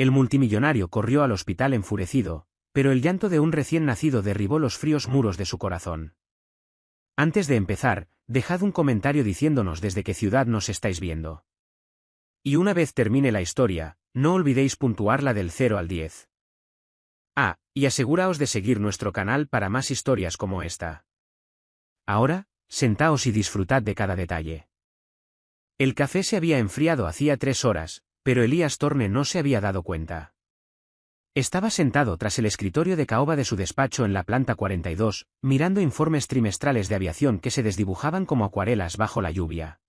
El multimillonario corrió al hospital enfurecido, pero el llanto de un recién nacido derribó los fríos muros de su corazón. Antes de empezar, dejad un comentario diciéndonos desde qué ciudad nos estáis viendo. Y una vez termine la historia, no olvidéis puntuarla del 0 al 10. Y aseguraos de seguir nuestro canal para más historias como esta. Ahora, sentaos y disfrutad de cada detalle. El café se había enfriado hacía 3 horas, pero Elías Thorne no se había dado cuenta. Estaba sentado tras el escritorio de caoba de su despacho en la planta 42, mirando informes trimestrales de aviación que se desdibujaban como acuarelas bajo la lluvia.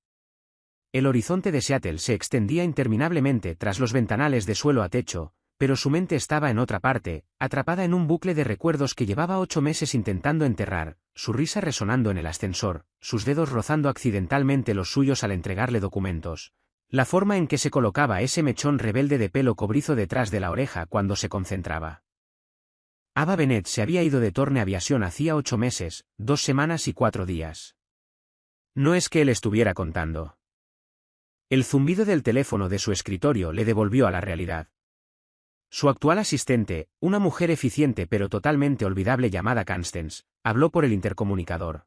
El horizonte de Seattle se extendía interminablemente tras los ventanales de suelo a techo, pero su mente estaba en otra parte, atrapada en un bucle de recuerdos que llevaba 8 meses intentando enterrar, su risa resonando en el ascensor, sus dedos rozando accidentalmente los suyos al entregarle documentos, la forma en que se colocaba ese mechón rebelde de pelo cobrizo detrás de la oreja cuando se concentraba. Ava Bennett se había ido de Thorne Aviation hacía 8 meses, 2 semanas y 4 días. No es que él estuviera contando. El zumbido del teléfono de su escritorio le devolvió a la realidad. Su actual asistente, una mujer eficiente pero totalmente olvidable llamada Constance, habló por el intercomunicador.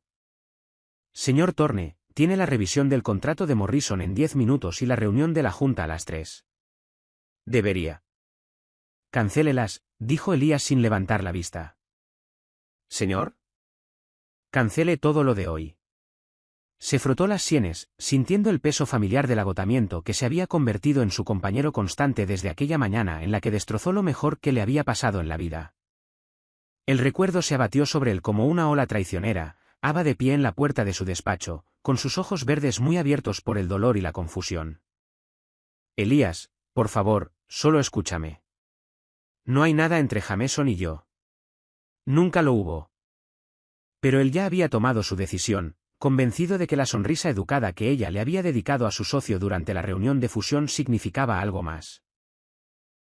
Señor Thorne, tiene la revisión del contrato de Morrison en 10 minutos y la reunión de la Junta a las 3. Debería. Cancélelas, dijo Elías sin levantar la vista. ¿Señor? Cancele todo lo de hoy. Se frotó las sienes, sintiendo el peso familiar del agotamiento que se había convertido en su compañero constante desde aquella mañana en la que destrozó lo mejor que le había pasado en la vida. El recuerdo se abatió sobre él como una ola traicionera. Ava de pie en la puerta de su despacho, con sus ojos verdes muy abiertos por el dolor y la confusión. Elías, por favor, solo escúchame. No hay nada entre Jameson y yo. Nunca lo hubo. Pero él ya había tomado su decisión, convencido de que la sonrisa educada que ella le había dedicado a su socio durante la reunión de fusión significaba algo más.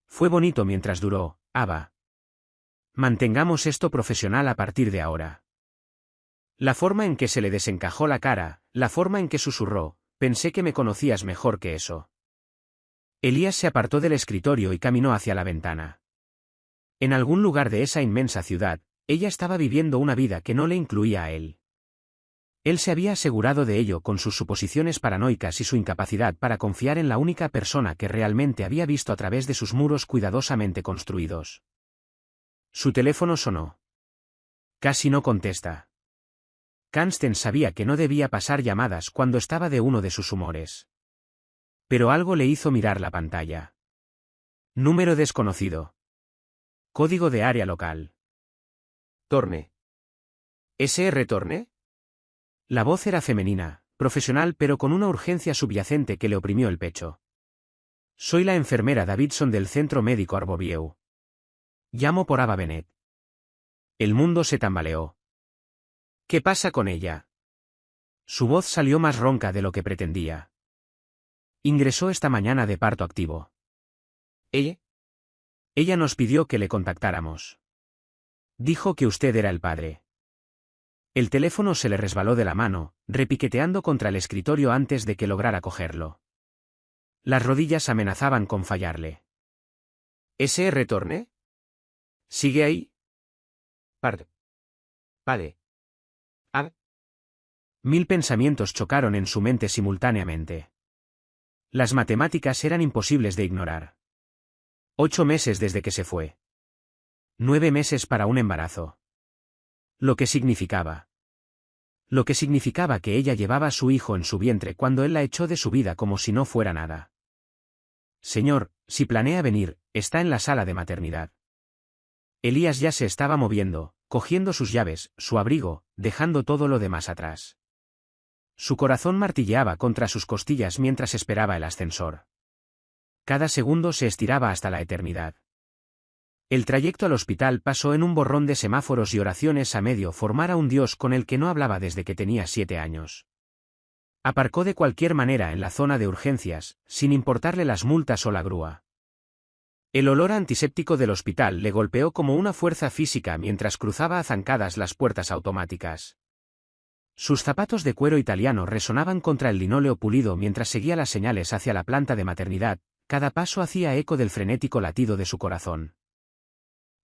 Fue bonito mientras duró, Ava. Mantengamos esto profesional a partir de ahora. La forma en que se le desencajó la cara, la forma en que susurró, pensé que me conocías mejor que eso. Elías se apartó del escritorio y caminó hacia la ventana. En algún lugar de esa inmensa ciudad, ella estaba viviendo una vida que no le incluía a él. Él se había asegurado de ello con sus suposiciones paranoicas y su incapacidad para confiar en la única persona que realmente había visto a través de sus muros cuidadosamente construidos. Su teléfono sonó. Casi no contesta. Constance sabía que no debía pasar llamadas cuando estaba de uno de sus humores. Pero algo le hizo mirar la pantalla. Número desconocido. Código de área local. Thorne. ¿SR Thorne? La voz era femenina, profesional pero con una urgencia subyacente que le oprimió el pecho. Soy la enfermera Davidson del Centro Médico Arbovieu. Llamo por Ava Bennett. El mundo se tambaleó. ¿Qué pasa con ella? Su voz salió más ronca de lo que pretendía. Ingresó esta mañana de parto activo. ¿Ella? Ella nos pidió que le contactáramos. Dijo que usted era el padre. El teléfono se le resbaló de la mano, repiqueteando contra el escritorio antes de que lograra cogerlo. Las rodillas amenazaban con fallarle. ¿SR Thorne? ¿Sigue ahí? Padre. 1000 pensamientos chocaron en su mente simultáneamente. Las matemáticas eran imposibles de ignorar. 8 meses desde que se fue. 9 meses para un embarazo. Lo que significaba. Lo que significaba que ella llevaba a su hijo en su vientre cuando él la echó de su vida como si no fuera nada. Señor, si planea venir, está en la sala de maternidad. Elías ya se estaba moviendo, cogiendo sus llaves, su abrigo, dejando todo lo demás atrás. Su corazón martilleaba contra sus costillas mientras esperaba el ascensor. Cada segundo se estiraba hasta la eternidad. El trayecto al hospital pasó en un borrón de semáforos y oraciones a medio formar a un Dios con el que no hablaba desde que tenía 7 años. Aparcó de cualquier manera en la zona de urgencias, sin importarle las multas o la grúa. El olor antiséptico del hospital le golpeó como una fuerza física mientras cruzaba a zancadas las puertas automáticas. Sus zapatos de cuero italiano resonaban contra el linóleo pulido mientras seguía las señales hacia la planta de maternidad, cada paso hacía eco del frenético latido de su corazón.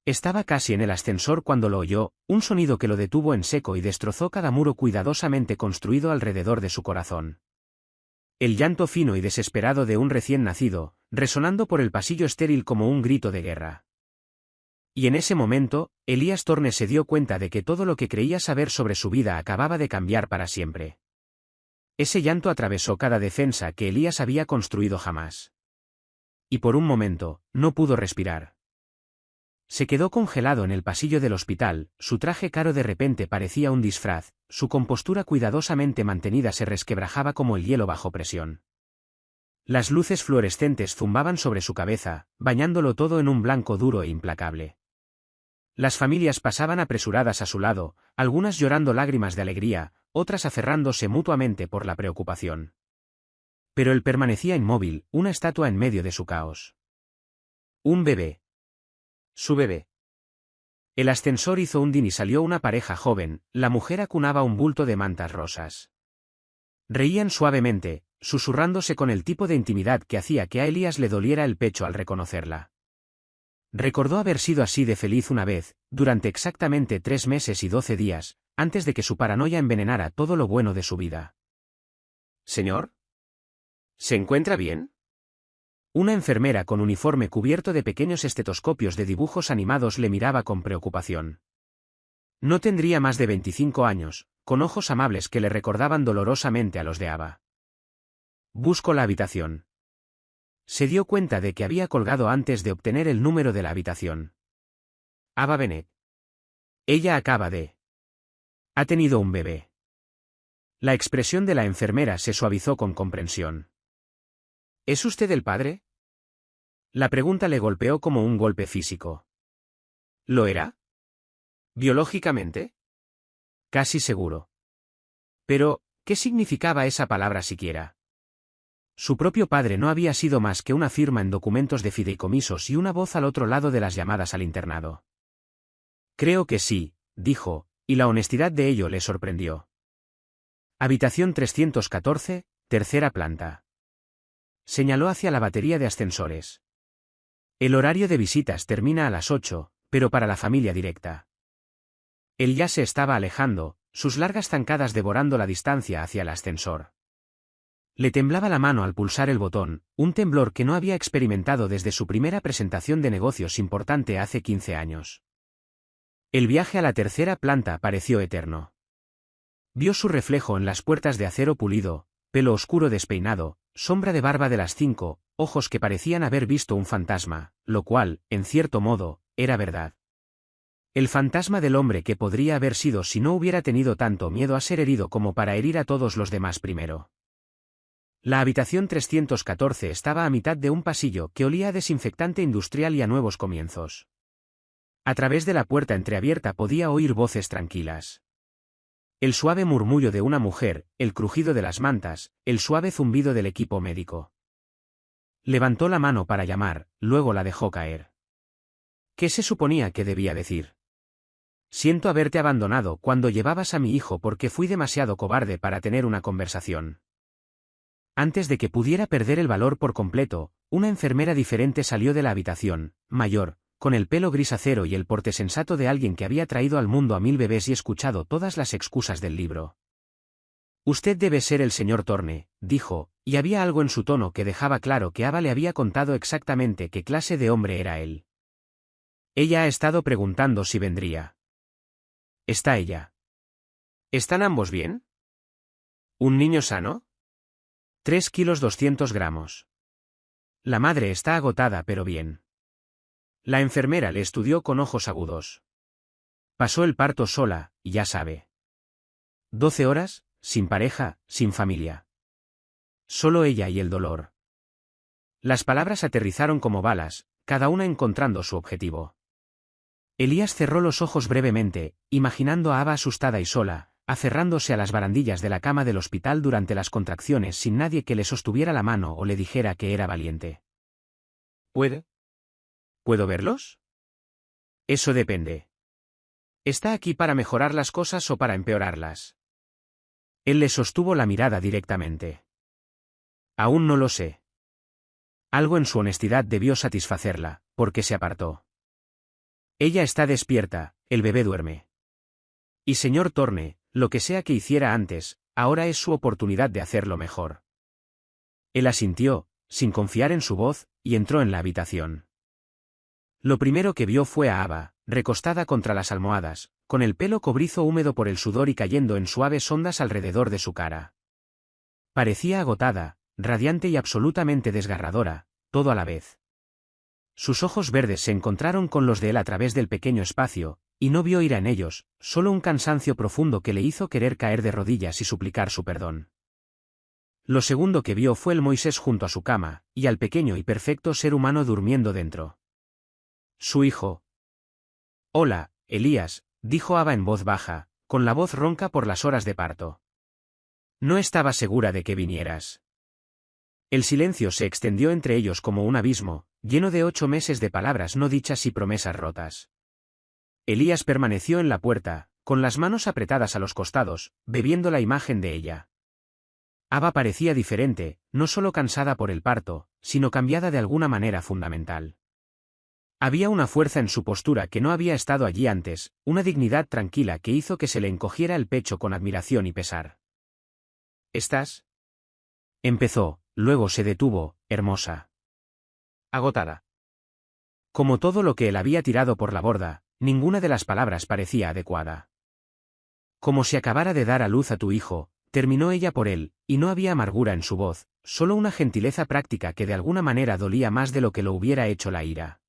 Estaba casi en el ascensor cuando lo oyó, un sonido que lo detuvo en seco y destrozó cada muro cuidadosamente construido alrededor de su corazón. El llanto fino y desesperado de un recién nacido, resonando por el pasillo estéril como un grito de guerra. Y en ese momento, Elías Thorne se dio cuenta de que todo lo que creía saber sobre su vida acababa de cambiar para siempre. Ese llanto atravesó cada defensa que Elías había construido jamás. Y por un momento, no pudo respirar. Se quedó congelado en el pasillo del hospital, su traje caro de repente parecía un disfraz, su compostura cuidadosamente mantenida se resquebrajaba como el hielo bajo presión. Las luces fluorescentes zumbaban sobre su cabeza, bañándolo todo en un blanco duro e implacable. Las familias pasaban apresuradas a su lado, algunas llorando lágrimas de alegría, otras aferrándose mutuamente por la preocupación. Pero él permanecía inmóvil, una estatua en medio de su caos. Un bebé. Su bebé. El ascensor hizo un din y salió una pareja joven, la mujer acunaba un bulto de mantas rosas. Reían suavemente, susurrándose con el tipo de intimidad que hacía que a Elías le doliera el pecho al reconocerla. Recordó haber sido así de feliz una vez, durante exactamente 3 meses y 12 días, antes de que su paranoia envenenara todo lo bueno de su vida. ¿Señor? ¿Se encuentra bien? Una enfermera con uniforme cubierto de pequeños estetoscopios de dibujos animados le miraba con preocupación. No tendría más de 25 años, con ojos amables que le recordaban dolorosamente a los de Ava. Buscó la habitación. Se dio cuenta de que había colgado antes de obtener el número de la habitación. Ava Bennett. Ella acaba de... Ha tenido un bebé. La expresión de la enfermera se suavizó con comprensión. ¿Es usted el padre? La pregunta le golpeó como un golpe físico. ¿Lo era? ¿Biológicamente? Casi seguro. Pero, ¿qué significaba esa palabra siquiera? Su propio padre no había sido más que una firma en documentos de fideicomisos y una voz al otro lado de las llamadas al internado. Creo que sí, dijo, y la honestidad de ello le sorprendió. Habitación 314, tercera planta. Señaló hacia la batería de ascensores. El horario de visitas termina a las 8, pero para la familia directa. Él ya se estaba alejando, sus largas zancadas devorando la distancia hacia el ascensor. Le temblaba la mano al pulsar el botón, un temblor que no había experimentado desde su primera presentación de negocios importante hace 15 años. El viaje a la tercera planta pareció eterno. Vio su reflejo en las puertas de acero pulido, pelo oscuro despeinado, sombra de barba de las 5, ojos que parecían haber visto un fantasma, lo cual, en cierto modo, era verdad. El fantasma del hombre que podría haber sido si no hubiera tenido tanto miedo a ser herido como para herir a todos los demás primero. La habitación 314 estaba a mitad de un pasillo que olía a desinfectante industrial y a nuevos comienzos. A través de la puerta entreabierta podía oír voces tranquilas. El suave murmullo de una mujer, el crujido de las mantas, el suave zumbido del equipo médico. Levantó la mano para llamar, luego la dejó caer. ¿Qué se suponía que debía decir? Siento haberte abandonado cuando llevabas a mi hijo porque fui demasiado cobarde para tener una conversación. Antes de que pudiera perder el valor por completo, una enfermera diferente salió de la habitación, mayor, con el pelo gris acero y el porte sensato de alguien que había traído al mundo a 1000 bebés y escuchado todas las excusas del libro. Usted debe ser el señor Thorne, dijo, y había algo en su tono que dejaba claro que Ava le había contado exactamente qué clase de hombre era él. Ella ha estado preguntando si vendría. ¿Está ella? ¿Están ambos bien? ¿Un niño sano? 3 kilos 200 gramos. La madre está agotada pero bien. La enfermera le estudió con ojos agudos. Pasó el parto sola, ya sabe. 12 horas, sin pareja, sin familia. Solo ella y el dolor. Las palabras aterrizaron como balas, cada una encontrando su objetivo. Elías cerró los ojos brevemente, imaginando a Ava asustada y sola, aferrándose a las barandillas de la cama del hospital durante las contracciones sin nadie que le sostuviera la mano o le dijera que era valiente. ¿Puedo verlos? Eso depende. ¿Está aquí para mejorar las cosas o para empeorarlas? Él le sostuvo la mirada directamente. Aún no lo sé. Algo en su honestidad debió satisfacerla, porque se apartó. Ella está despierta, el bebé duerme. Y señor Thorne, lo que sea que hiciera antes, ahora es su oportunidad de hacerlo mejor. Él asintió, sin confiar en su voz, y entró en la habitación. Lo primero que vio fue a Ava, recostada contra las almohadas, con el pelo cobrizo húmedo por el sudor y cayendo en suaves ondas alrededor de su cara. Parecía agotada, radiante y absolutamente desgarradora, todo a la vez. Sus ojos verdes se encontraron con los de él a través del pequeño espacio, y no vio ira en ellos, solo un cansancio profundo que le hizo querer caer de rodillas y suplicar su perdón. Lo segundo que vio fue el Moisés junto a su cama, y al pequeño y perfecto ser humano durmiendo dentro. Su hijo. «Hola, Elías», dijo Ava en voz baja, con la voz ronca por las horas de parto. «No estaba segura de que vinieras». El silencio se extendió entre ellos como un abismo, lleno de 8 meses de palabras no dichas y promesas rotas. Elías permaneció en la puerta, con las manos apretadas a los costados, bebiendo la imagen de ella. Ava parecía diferente, no solo cansada por el parto, sino cambiada de alguna manera fundamental. Había una fuerza en su postura que no había estado allí antes, una dignidad tranquila que hizo que se le encogiera el pecho con admiración y pesar. «¿Estás?» empezó, luego se detuvo, hermosa. Agotada. Como todo lo que él había tirado por la borda, ninguna de las palabras parecía adecuada. Como si acabara de dar a luz a tu hijo, terminó ella por él, y no había amargura en su voz, solo una gentileza práctica que de alguna manera dolía más de lo que lo hubiera hecho la ira.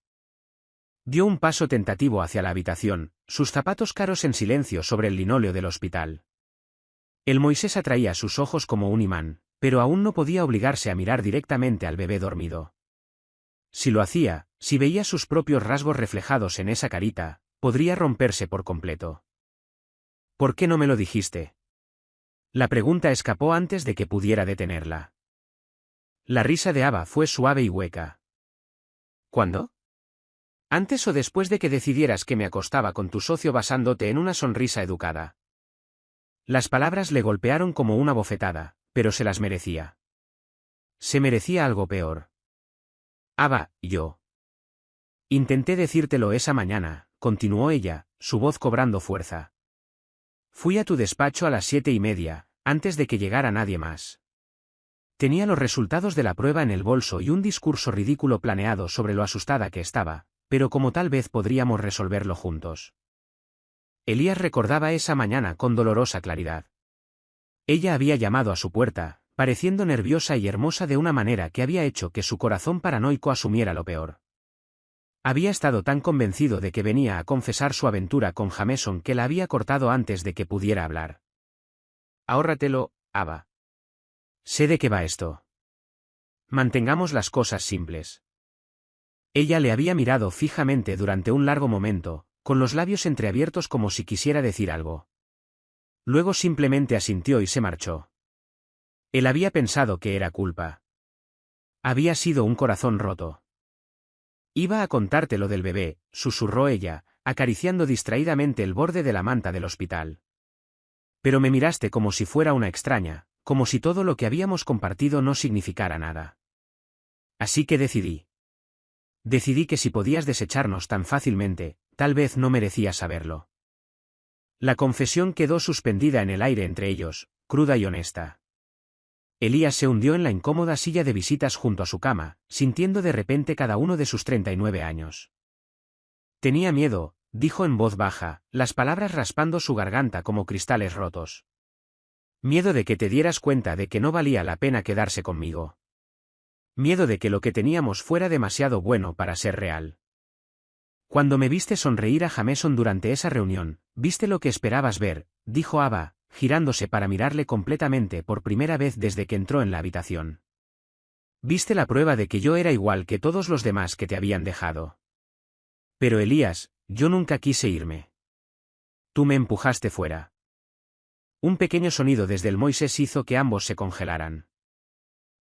Dio un paso tentativo hacia la habitación, sus zapatos caros en silencio sobre el linóleo del hospital. El Moisés atraía sus ojos como un imán, pero aún no podía obligarse a mirar directamente al bebé dormido. Si lo hacía, si veía sus propios rasgos reflejados en esa carita, podría romperse por completo. «¿Por qué no me lo dijiste?». La pregunta escapó antes de que pudiera detenerla. La risa de Ava fue suave y hueca. «¿Cuándo? ¿Antes o después de que decidieras que me acostaba con tu socio basándote en una sonrisa educada?». Las palabras le golpearon como una bofetada, pero se las merecía. Se merecía algo peor. «Ava, yo. Intenté decírtelo esa mañana», continuó ella, su voz cobrando fuerza. «Fui a tu despacho a las 7:30, antes de que llegara nadie más. Tenía los resultados de la prueba en el bolso y un discurso ridículo planeado sobre lo asustada que estaba, pero como tal vez podríamos resolverlo juntos». Elías recordaba esa mañana con dolorosa claridad. Ella había llamado a su puerta, pareciendo nerviosa y hermosa de una manera que había hecho que su corazón paranoico asumiera lo peor. Había estado tan convencido de que venía a confesar su aventura con Jameson que la había cortado antes de que pudiera hablar. «Ahórratelo, Ava. Sé de qué va esto. Mantengamos las cosas simples». Ella le había mirado fijamente durante un largo momento, con los labios entreabiertos como si quisiera decir algo. Luego simplemente asintió y se marchó. Él había pensado que era culpa. Había sido un corazón roto. «Iba a contarte lo del bebé», susurró ella, acariciando distraídamente el borde de la manta del hospital. «Pero me miraste como si fuera una extraña, como si todo lo que habíamos compartido no significara nada. Así que decidí que si podías desecharnos tan fácilmente, tal vez no merecías saberlo». La confesión quedó suspendida en el aire entre ellos, cruda y honesta. Elías se hundió en la incómoda silla de visitas junto a su cama, sintiendo de repente cada uno de sus 39 años. «Tenía miedo», dijo en voz baja, las palabras raspando su garganta como cristales rotos. «Miedo de que te dieras cuenta de que no valía la pena quedarse conmigo. Miedo de que lo que teníamos fuera demasiado bueno para ser real. Cuando me viste sonreír a Jameson durante esa reunión, viste lo que esperabas ver», dijo Ava, girándose para mirarle completamente por primera vez desde que entró en la habitación. «Viste la prueba de que yo era igual que todos los demás que te habían dejado. Pero Elías, yo nunca quise irme. Tú me empujaste fuera». Un pequeño sonido desde el Moisés hizo que ambos se congelaran.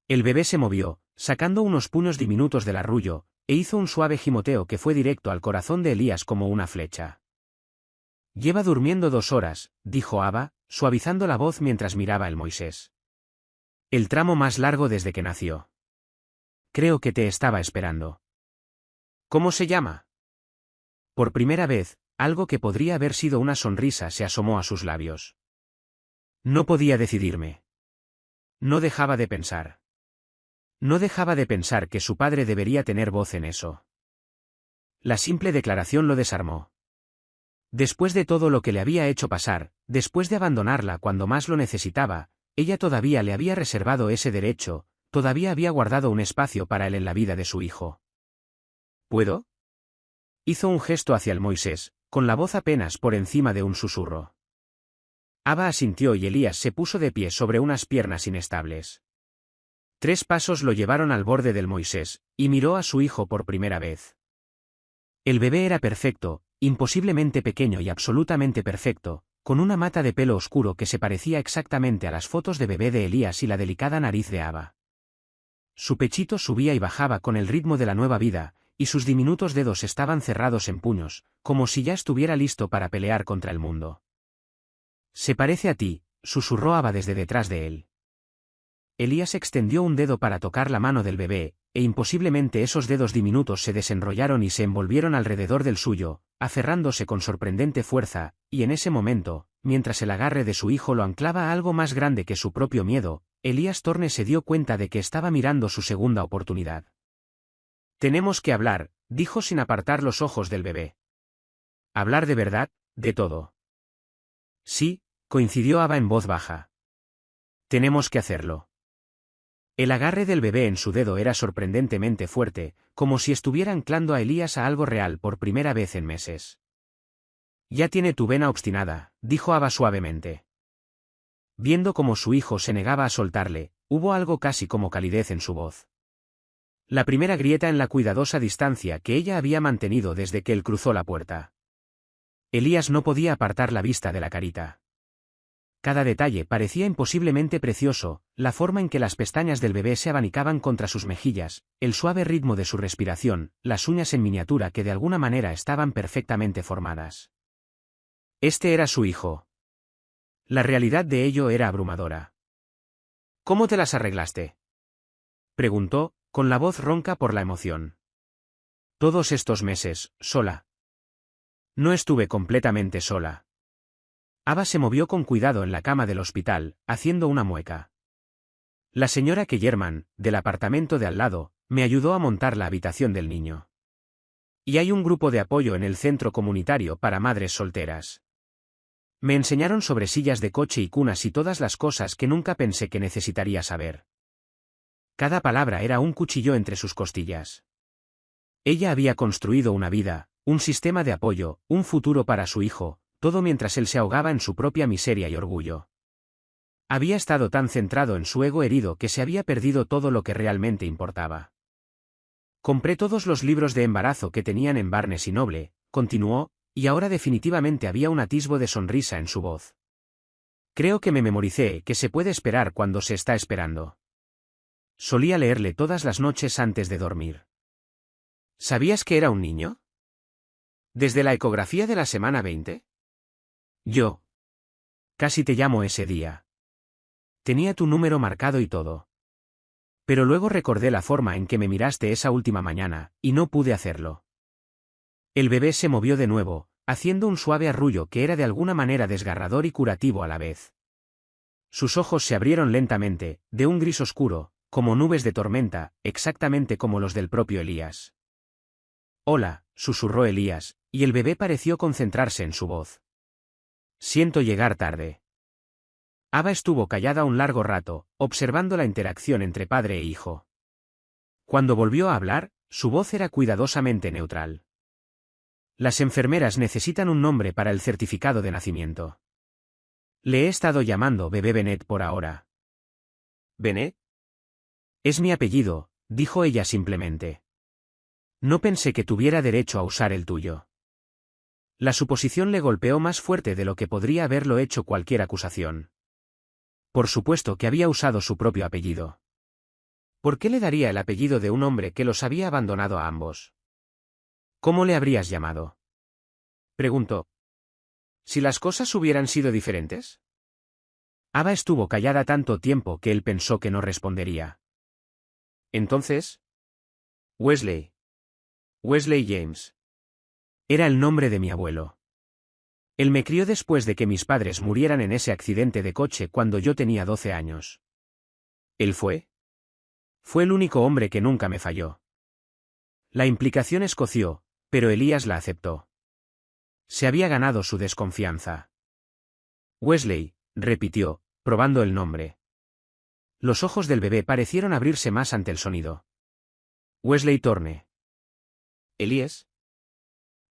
El bebé se movió, sacando unos puños diminutos del arrullo, e hizo un suave gimoteo que fue directo al corazón de Elías como una flecha. «Lleva durmiendo 2 horas», dijo Ava, suavizando la voz mientras miraba el Moisés. «El tramo más largo desde que nació. creo que te estaba esperando. ¿Cómo se llama? Por primera vez, algo que podría haber sido una sonrisa se asomó a sus labios. No podía decidirme. No dejaba de pensar. No dejaba de pensar que su padre debería tener voz en eso. La simple declaración lo desarmó. Después de todo lo que le había hecho pasar, después de abandonarla cuando más lo necesitaba, ella todavía le había reservado ese derecho, todavía había guardado un espacio para él en la vida de su hijo. ¿Puedo? Hizo un gesto hacia el Moisés, con la voz apenas por encima de un susurro. Abba asintió y Elías se puso de pie sobre unas piernas inestables. 3 pasos lo llevaron al borde del Moisés, y miró a su hijo por primera vez. El bebé era perfecto, imposiblemente pequeño y absolutamente perfecto, con una mata de pelo oscuro que se parecía exactamente a las fotos de bebé de Elías y la delicada nariz de Abba. Su pechito subía y bajaba con el ritmo de la nueva vida, y sus diminutos dedos estaban cerrados en puños, como si ya estuviera listo para pelear contra el mundo. «Se parece a ti», susurró Abba desde detrás de él. Elías extendió un dedo para tocar la mano del bebé, e imposiblemente esos dedos diminutos se desenrollaron y se envolvieron alrededor del suyo, aferrándose con sorprendente fuerza, y en ese momento, mientras el agarre de su hijo lo anclaba a algo más grande que su propio miedo, Elías Torne se dio cuenta de que estaba mirando su segunda oportunidad. «Tenemos que hablar», dijo sin apartar los ojos del bebé. «Hablar de verdad, de todo». «Sí», coincidió Abba en voz baja. «Tenemos que hacerlo». El agarre del bebé en su dedo era sorprendentemente fuerte, como si estuviera anclando a Elías a algo real por primera vez en meses. «Ya tiene tu vena obstinada», dijo Abba suavemente. Viendo cómo su hijo se negaba a soltarle, hubo algo casi como calidez en su voz. La primera grieta en la cuidadosa distancia que ella había mantenido desde que él cruzó la puerta. Elías no podía apartar la vista de la carita. Cada detalle parecía imposiblemente precioso, la forma en que las pestañas del bebé se abanicaban contra sus mejillas, el suave ritmo de su respiración, las uñas en miniatura que de alguna manera estaban perfectamente formadas. Este era su hijo. La realidad de ello era abrumadora. ¿Cómo te las arreglaste?, preguntó, con la voz ronca por la emoción. Todos estos meses, sola. No estuve completamente sola. Abba se movió con cuidado en la cama del hospital, haciendo una mueca. La señora Kellerman, del apartamento de al lado, me ayudó a montar la habitación del niño. Y hay un grupo de apoyo en el centro comunitario para madres solteras. Me enseñaron sobre sillas de coche y cunas y todas las cosas que nunca pensé que necesitaría saber. Cada palabra era un cuchillo entre sus costillas. Ella había construido una vida, un sistema de apoyo, un futuro para su hijo, todo mientras él se ahogaba en su propia miseria y orgullo. Había estado tan centrado en su ego herido que se había perdido todo lo que realmente importaba. Compré todos los libros de embarazo que tenían en Barnes y Noble, continuó, y ahora definitivamente había un atisbo de sonrisa en su voz. Creo que me memoricé que se puede esperar cuando se está esperando. Solía leerle todas las noches antes de dormir. ¿Sabías que era un niño? ¿Desde la ecografía de la semana 20? Yo. Casi te llamo ese día. Tenía tu número marcado y todo. Pero luego recordé la forma en que me miraste esa última mañana, y no pude hacerlo. El bebé se movió de nuevo, haciendo un suave arrullo que era de alguna manera desgarrador y curativo a la vez. Sus ojos se abrieron lentamente, de un gris oscuro, como nubes de tormenta, exactamente como los del propio Elías. «Hola», susurró Elías, y el bebé pareció concentrarse en su voz. «Siento llegar tarde». Abba estuvo callada un largo rato, observando la interacción entre padre e hijo. Cuando volvió a hablar, su voz era cuidadosamente neutral. «Las enfermeras necesitan un nombre para el certificado de nacimiento. Le he estado llamando bebé Bennett por ahora». ¿Bennett? «Es mi apellido», dijo ella simplemente. «No pensé que tuviera derecho a usar el tuyo». La suposición le golpeó más fuerte de lo que podría haberlo hecho cualquier acusación. Por supuesto que había usado su propio apellido. ¿Por qué le daría el apellido de un hombre que los había abandonado a ambos? «¿Cómo le habrías llamado?», preguntó. ¿Si las cosas hubieran sido diferentes? Abba estuvo callada tanto tiempo que él pensó que no respondería. Entonces, Wesley. Wesley James. Era el nombre de mi abuelo. Él me crió después de que mis padres murieran en ese accidente de coche cuando yo tenía 12 años. ¿Él fue? Fue el único hombre que nunca me falló. La implicación escoció, pero Elías la aceptó. Se había ganado su desconfianza. Wesley, repitió, probando el nombre. Los ojos del bebé parecieron abrirse más ante el sonido. Wesley Thorne. ¿Elías?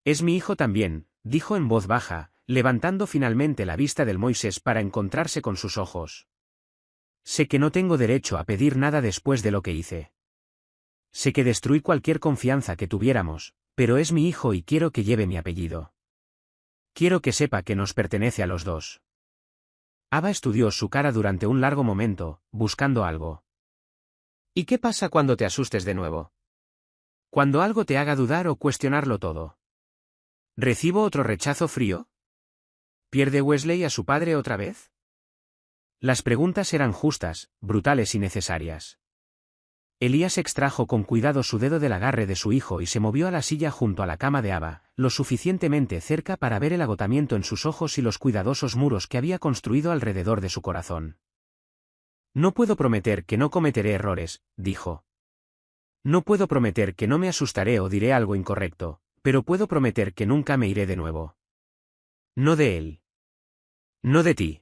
Es mi hijo también, dijo en voz baja, levantando finalmente la vista del Moisés para encontrarse con sus ojos. Sé que no tengo derecho a pedir nada después de lo que hice. Sé que destruí cualquier confianza que tuviéramos, pero es mi hijo y quiero que lleve mi apellido. Quiero que sepa que nos pertenece a los dos. Ava estudió su cara durante un largo momento, buscando algo. ¿Y qué pasa cuando te asustes de nuevo? Cuando algo te haga dudar o cuestionarlo todo. ¿Recibo otro rechazo frío? ¿Pierde Wesley a su padre otra vez? Las preguntas eran justas, brutales y necesarias. Elías extrajo con cuidado su dedo del agarre de su hijo y se movió a la silla junto a la cama de Ava, lo suficientemente cerca para ver el agotamiento en sus ojos y los cuidadosos muros que había construido alrededor de su corazón. No puedo prometer que no cometeré errores, dijo. No puedo prometer que no me asustaré o diré algo incorrecto, pero puedo prometer que nunca me iré de nuevo. No de él. No de ti.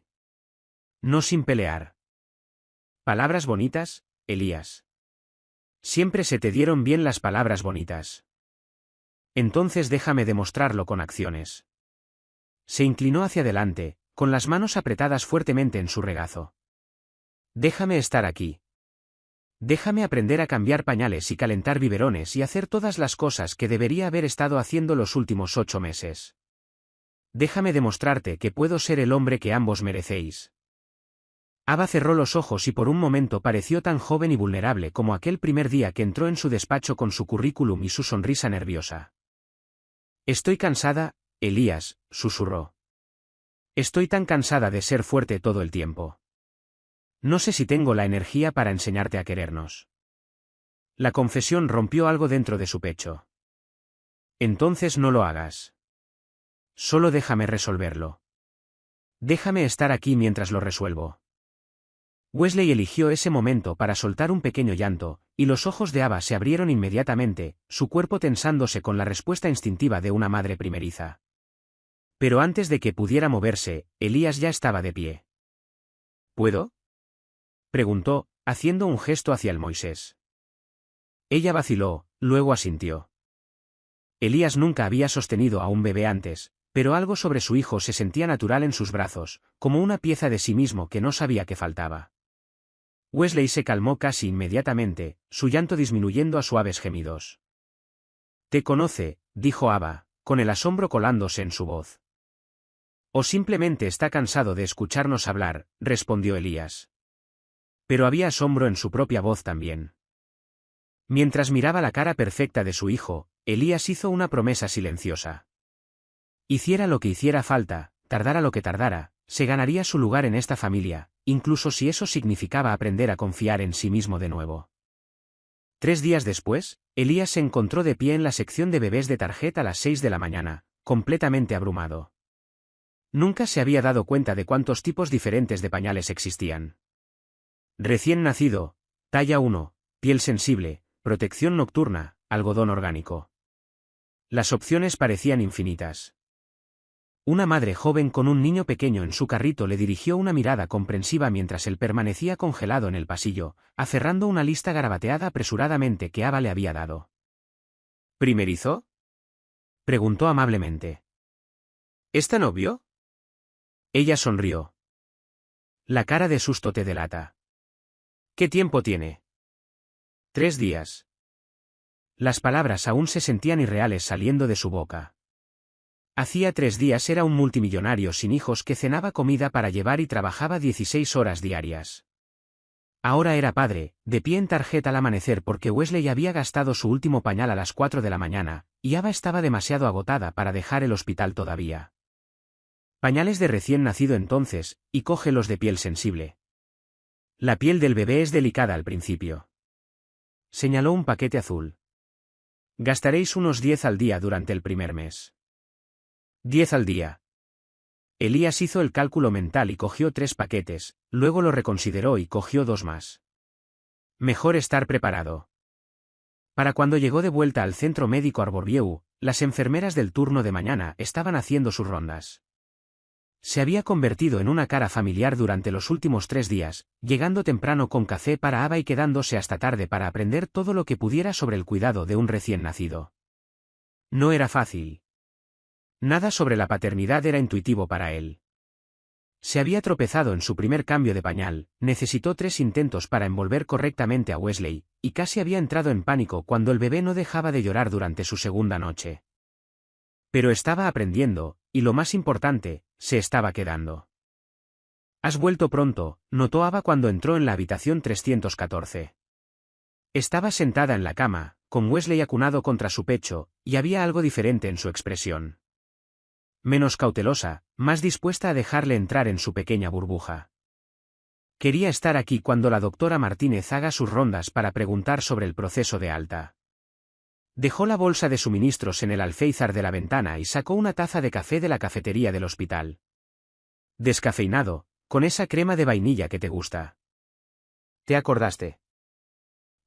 No sin pelear. Palabras bonitas, Elías. Siempre se te dieron bien las palabras bonitas. Entonces déjame demostrarlo con acciones. Se inclinó hacia adelante, con las manos apretadas fuertemente en su regazo. Déjame estar aquí. Déjame aprender a cambiar pañales y calentar biberones y hacer todas las cosas que debería haber estado haciendo los últimos 8 meses. Déjame demostrarte que puedo ser el hombre que ambos merecéis. Ava cerró los ojos y por un momento pareció tan joven y vulnerable como aquel primer día que entró en su despacho con su currículum y su sonrisa nerviosa. Estoy cansada, Elías, susurró. Estoy tan cansada de ser fuerte todo el tiempo. No sé si tengo la energía para enseñarte a querernos. La confesión rompió algo dentro de su pecho. Entonces no lo hagas. Solo déjame resolverlo. Déjame estar aquí mientras lo resuelvo. Wesley eligió ese momento para soltar un pequeño llanto, y los ojos de Ava se abrieron inmediatamente, su cuerpo tensándose con la respuesta instintiva de una madre primeriza. Pero antes de que pudiera moverse, Elías ya estaba de pie. ¿Puedo?, preguntó, haciendo un gesto hacia el Moisés. Ella vaciló, luego asintió. Elías nunca había sostenido a un bebé antes, pero algo sobre su hijo se sentía natural en sus brazos, como una pieza de sí mismo que no sabía que faltaba. Wesley se calmó casi inmediatamente, su llanto disminuyendo a suaves gemidos. Te conoce, dijo Ava, con el asombro colándose en su voz. O simplemente está cansado de escucharnos hablar, respondió Elías. Pero había asombro en su propia voz también. Mientras miraba la cara perfecta de su hijo, Elías hizo una promesa silenciosa. Hiciera lo que hiciera falta, tardara lo que tardara, se ganaría su lugar en esta familia, incluso si eso significaba aprender a confiar en sí mismo de nuevo. 3 días después, Elías se encontró de pie en la sección de bebés de Target a las 6 de la mañana, completamente abrumado. Nunca se había dado cuenta de cuántos tipos diferentes de pañales existían. Recién nacido, talla 1, piel sensible, protección nocturna, algodón orgánico. Las opciones parecían infinitas. Una madre joven con un niño pequeño en su carrito le dirigió una mirada comprensiva mientras él permanecía congelado en el pasillo, aferrando una lista garabateada apresuradamente que Ava le había dado. ¿Primerizo?, preguntó amablemente. ¿Es tan obvio? Ella sonrió. La cara de susto te delata. ¿Qué tiempo tiene? 3 días. Las palabras aún se sentían irreales saliendo de su boca. Hacía 3 días era un multimillonario sin hijos que cenaba comida para llevar y trabajaba 16 horas diarias. Ahora era padre, de pie en Target al amanecer porque Wesley había gastado su último pañal a las 4 de la mañana, y Ava estaba demasiado agotada para dejar el hospital todavía. Pañales de recién nacido entonces, y cógelos de piel sensible. La piel del bebé es delicada al principio. Señaló un paquete azul. Gastaréis unos 10 al día durante el primer mes. 10 al día. Elías hizo el cálculo mental y cogió 3 paquetes, luego lo reconsideró y cogió 2 más. Mejor estar preparado. Para cuando llegó de vuelta al centro médico Arborview, las enfermeras del turno de mañana estaban haciendo sus rondas. Se había convertido en una cara familiar durante los últimos 3 días, llegando temprano con café para Ava y quedándose hasta tarde para aprender todo lo que pudiera sobre el cuidado de un recién nacido. No era fácil. Nada sobre la paternidad era intuitivo para él. Se había tropezado en su primer cambio de pañal, necesitó 3 intentos para envolver correctamente a Wesley, y casi había entrado en pánico cuando el bebé no dejaba de llorar durante su segunda noche. Pero estaba aprendiendo, y lo más importante, se estaba quedando. «Has vuelto pronto», notó Ava cuando entró en la habitación 314. Estaba sentada en la cama, con Wesley acunado contra su pecho, y había algo diferente en su expresión. Menos cautelosa, más dispuesta a dejarle entrar en su pequeña burbuja. Quería estar aquí cuando la doctora Martínez haga sus rondas para preguntar sobre el proceso de alta. Dejó la bolsa de suministros en el alféizar de la ventana y sacó una taza de café de la cafetería del hospital. Descafeinado, con esa crema de vainilla que te gusta. ¿Te acordaste?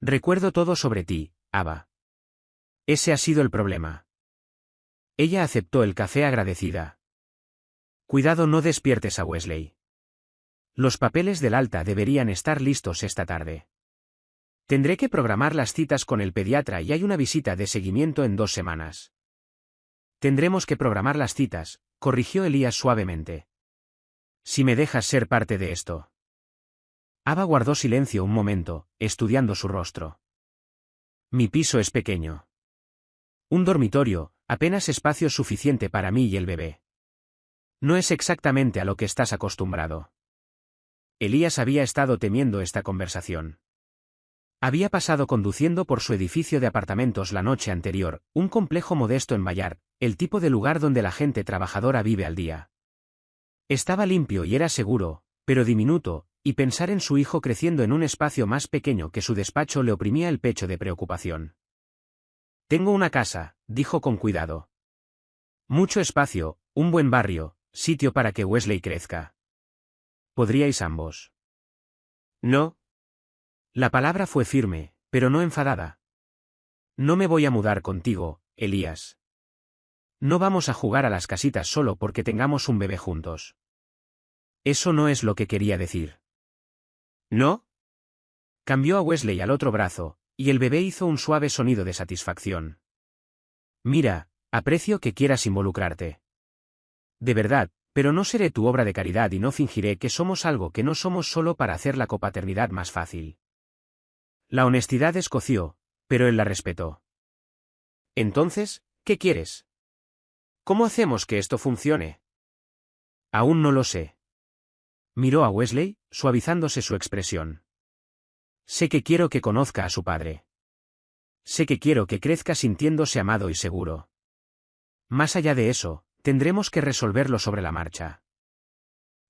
Recuerdo todo sobre ti, Ava. Ese ha sido el problema. Ella aceptó el café agradecida. Cuidado, no despiertes a Wesley. Los papeles del alta deberían estar listos esta tarde. Tendré que programar las citas con el pediatra y hay una visita de seguimiento en 2 semanas. Tendremos que programar las citas, corrigió Elías suavemente. Si me dejas ser parte de esto. Ava guardó silencio un momento, estudiando su rostro. Mi piso es pequeño. Un dormitorio, apenas espacio suficiente para mí y el bebé. No es exactamente a lo que estás acostumbrado. Elías había estado temiendo esta conversación. Había pasado conduciendo por su edificio de apartamentos la noche anterior, un complejo modesto en Bayard, el tipo de lugar donde la gente trabajadora vive al día. Estaba limpio y era seguro, pero diminuto, y pensar en su hijo creciendo en un espacio más pequeño que su despacho le oprimía el pecho de preocupación. Tengo una casa, dijo con cuidado. Mucho espacio, un buen barrio, sitio para que Wesley crezca. ¿Podríais ambos? No. La palabra fue firme, pero no enfadada. No me voy a mudar contigo, Elías. No vamos a jugar a las casitas solo porque tengamos un bebé juntos. Eso no es lo que quería decir. ¿No? Cambió a Wesley al otro brazo, y el bebé hizo un suave sonido de satisfacción. Mira, aprecio que quieras involucrarte. De verdad, pero no seré tu obra de caridad y no fingiré que somos algo que no somos solo para hacer la copaternidad más fácil. La honestidad escoció, pero él la respetó. Entonces, ¿qué quieres? ¿Cómo hacemos que esto funcione? Aún no lo sé. Miró a Wesley, suavizándose su expresión. Sé que quiero que conozca a su padre. Sé que quiero que crezca sintiéndose amado y seguro. Más allá de eso, tendremos que resolverlo sobre la marcha.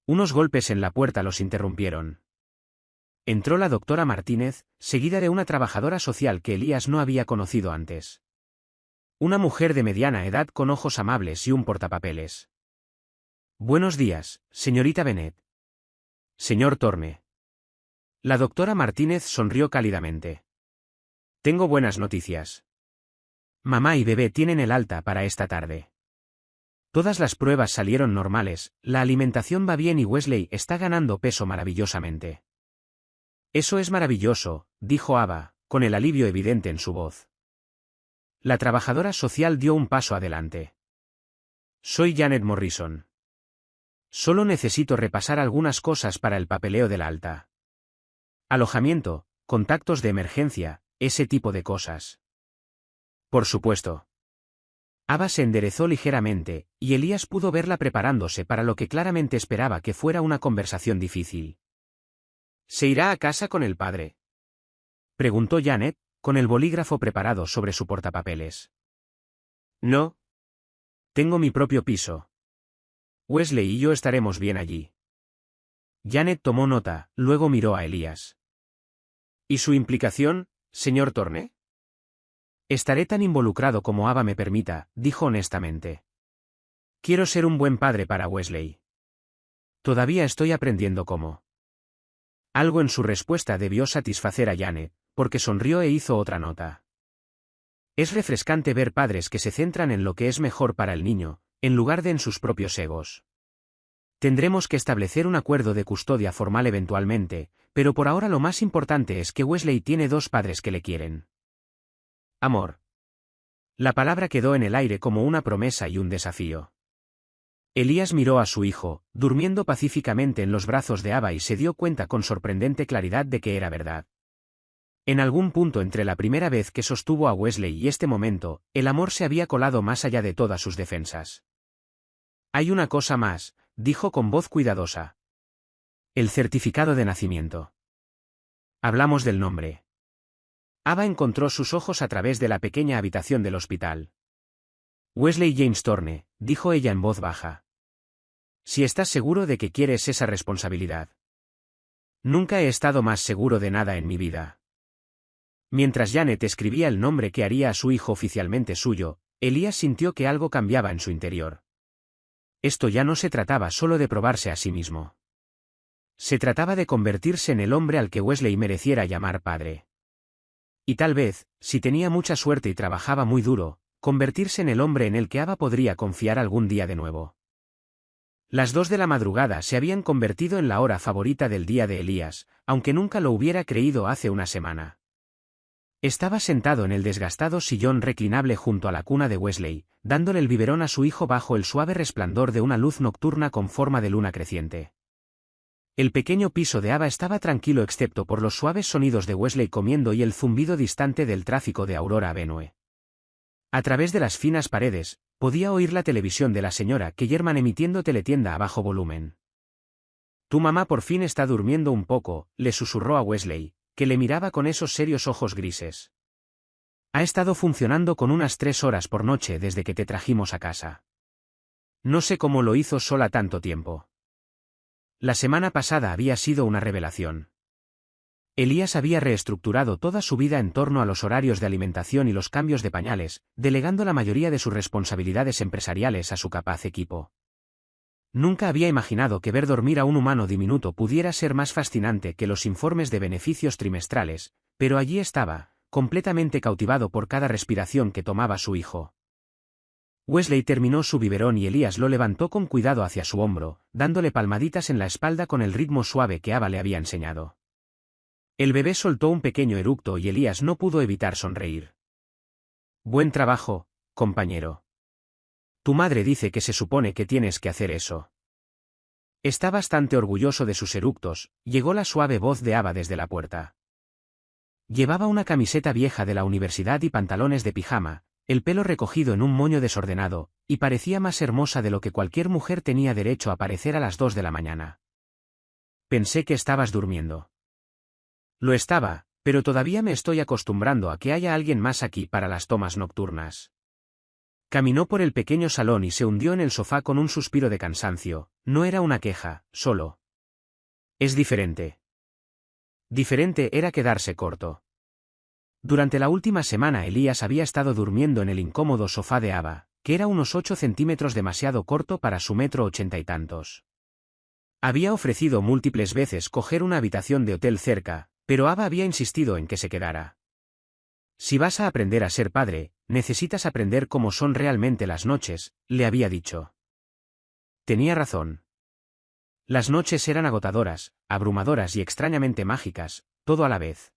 Unos golpes en la puerta los interrumpieron. Entró la doctora Martínez, seguida de una trabajadora social que Elías no había conocido antes. Una mujer de mediana edad con ojos amables y un portapapeles. Buenos días, señorita Bennett. Señor Torne. La doctora Martínez sonrió cálidamente. Tengo buenas noticias. Mamá y bebé tienen el alta para esta tarde. Todas las pruebas salieron normales, la alimentación va bien y Wesley está ganando peso maravillosamente. Eso es maravilloso, dijo Ava, con el alivio evidente en su voz. La trabajadora social dio un paso adelante. Soy Janet Morrison. Solo necesito repasar algunas cosas para el papeleo del alta. Alojamiento, contactos de emergencia, ese tipo de cosas. Por supuesto. Ava se enderezó ligeramente, y Elías pudo verla preparándose para lo que claramente esperaba que fuera una conversación difícil. ¿Se irá a casa con el padre?, preguntó Janet, con el bolígrafo preparado sobre su portapapeles. No. Tengo mi propio piso. Wesley y yo estaremos bien allí. Janet tomó nota, luego miró a Elías. ¿Y su implicación, señor Torne? Estaré tan involucrado como Ava me permita, dijo honestamente. Quiero ser un buen padre para Wesley. Todavía estoy aprendiendo cómo. Algo en su respuesta debió satisfacer a Janet, porque sonrió e hizo otra nota. Es refrescante ver padres que se centran en lo que es mejor para el niño, en lugar de en sus propios egos. Tendremos que establecer un acuerdo de custodia formal eventualmente, pero por ahora lo más importante es que Wesley tiene dos padres que le quieren. Amor. La palabra quedó en el aire como una promesa y un desafío. Elías miró a su hijo, durmiendo pacíficamente en los brazos de Ava y se dio cuenta con sorprendente claridad de que era verdad. En algún punto entre la primera vez que sostuvo a Wesley y este momento, el amor se había colado más allá de todas sus defensas. Hay una cosa más, dijo con voz cuidadosa. El certificado de nacimiento. Hablamos del nombre. Ava encontró sus ojos a través de la pequeña habitación del hospital. Wesley James Thorne, dijo ella en voz baja. Si estás seguro de que quieres esa responsabilidad. Nunca he estado más seguro de nada en mi vida. Mientras Janet escribía el nombre que haría a su hijo oficialmente suyo, Elías sintió que algo cambiaba en su interior. Esto ya no se trataba solo de probarse a sí mismo. Se trataba de convertirse en el hombre al que Wesley mereciera llamar padre. Y tal vez, si tenía mucha suerte y trabajaba muy duro, convertirse en el hombre en el que Ava podría confiar algún día de nuevo. Las 2 de la madrugada se habían convertido en la hora favorita del día de Elías, aunque nunca lo hubiera creído hace una semana. Estaba sentado en el desgastado sillón reclinable junto a la cuna de Wesley, dándole el biberón a su hijo bajo el suave resplandor de una luz nocturna con forma de luna creciente. El pequeño piso de Ava estaba tranquilo excepto por los suaves sonidos de Wesley comiendo y el zumbido distante del tráfico de Aurora Avenue. A través de las finas paredes, podía oír la televisión de la señora Kellerman emitiendo teletienda a bajo volumen. Tu mamá por fin está durmiendo un poco, le susurró a Wesley, que le miraba con esos serios ojos grises. Ha estado funcionando con unas 3 horas por noche desde que te trajimos a casa. No sé cómo lo hizo sola tanto tiempo. La semana pasada había sido una revelación. Elías había reestructurado toda su vida en torno a los horarios de alimentación y los cambios de pañales, delegando la mayoría de sus responsabilidades empresariales a su capaz equipo. Nunca había imaginado que ver dormir a un humano diminuto pudiera ser más fascinante que los informes de beneficios trimestrales, pero allí estaba, completamente cautivado por cada respiración que tomaba su hijo. Wesley terminó su biberón y Elías lo levantó con cuidado hacia su hombro, dándole palmaditas en la espalda con el ritmo suave que Ava le había enseñado. El bebé soltó un pequeño eructo y Elías no pudo evitar sonreír. Buen trabajo, compañero. Tu madre dice que se supone que tienes que hacer eso. Está bastante orgulloso de sus eructos, llegó la suave voz de Ava desde la puerta. Llevaba una camiseta vieja de la universidad y pantalones de pijama, el pelo recogido en un moño desordenado, y parecía más hermosa de lo que cualquier mujer tenía derecho a parecer a las 2 de la mañana. Pensé que estabas durmiendo. Lo estaba, pero todavía me estoy acostumbrando a que haya alguien más aquí para las tomas nocturnas. Caminó por el pequeño salón y se hundió en el sofá con un suspiro de cansancio. No era una queja, solo. Es diferente. Diferente era quedarse corto. Durante la última semana Elías había estado durmiendo en el incómodo sofá de Ava, que era unos 8 centímetros demasiado corto para su 1,80 y tantos. Había ofrecido múltiples veces coger una habitación de hotel cerca, pero Ava había insistido en que se quedara. Si vas a aprender a ser padre, necesitas aprender cómo son realmente las noches, le había dicho. Tenía razón. Las noches eran agotadoras, abrumadoras y extrañamente mágicas, todo a la vez.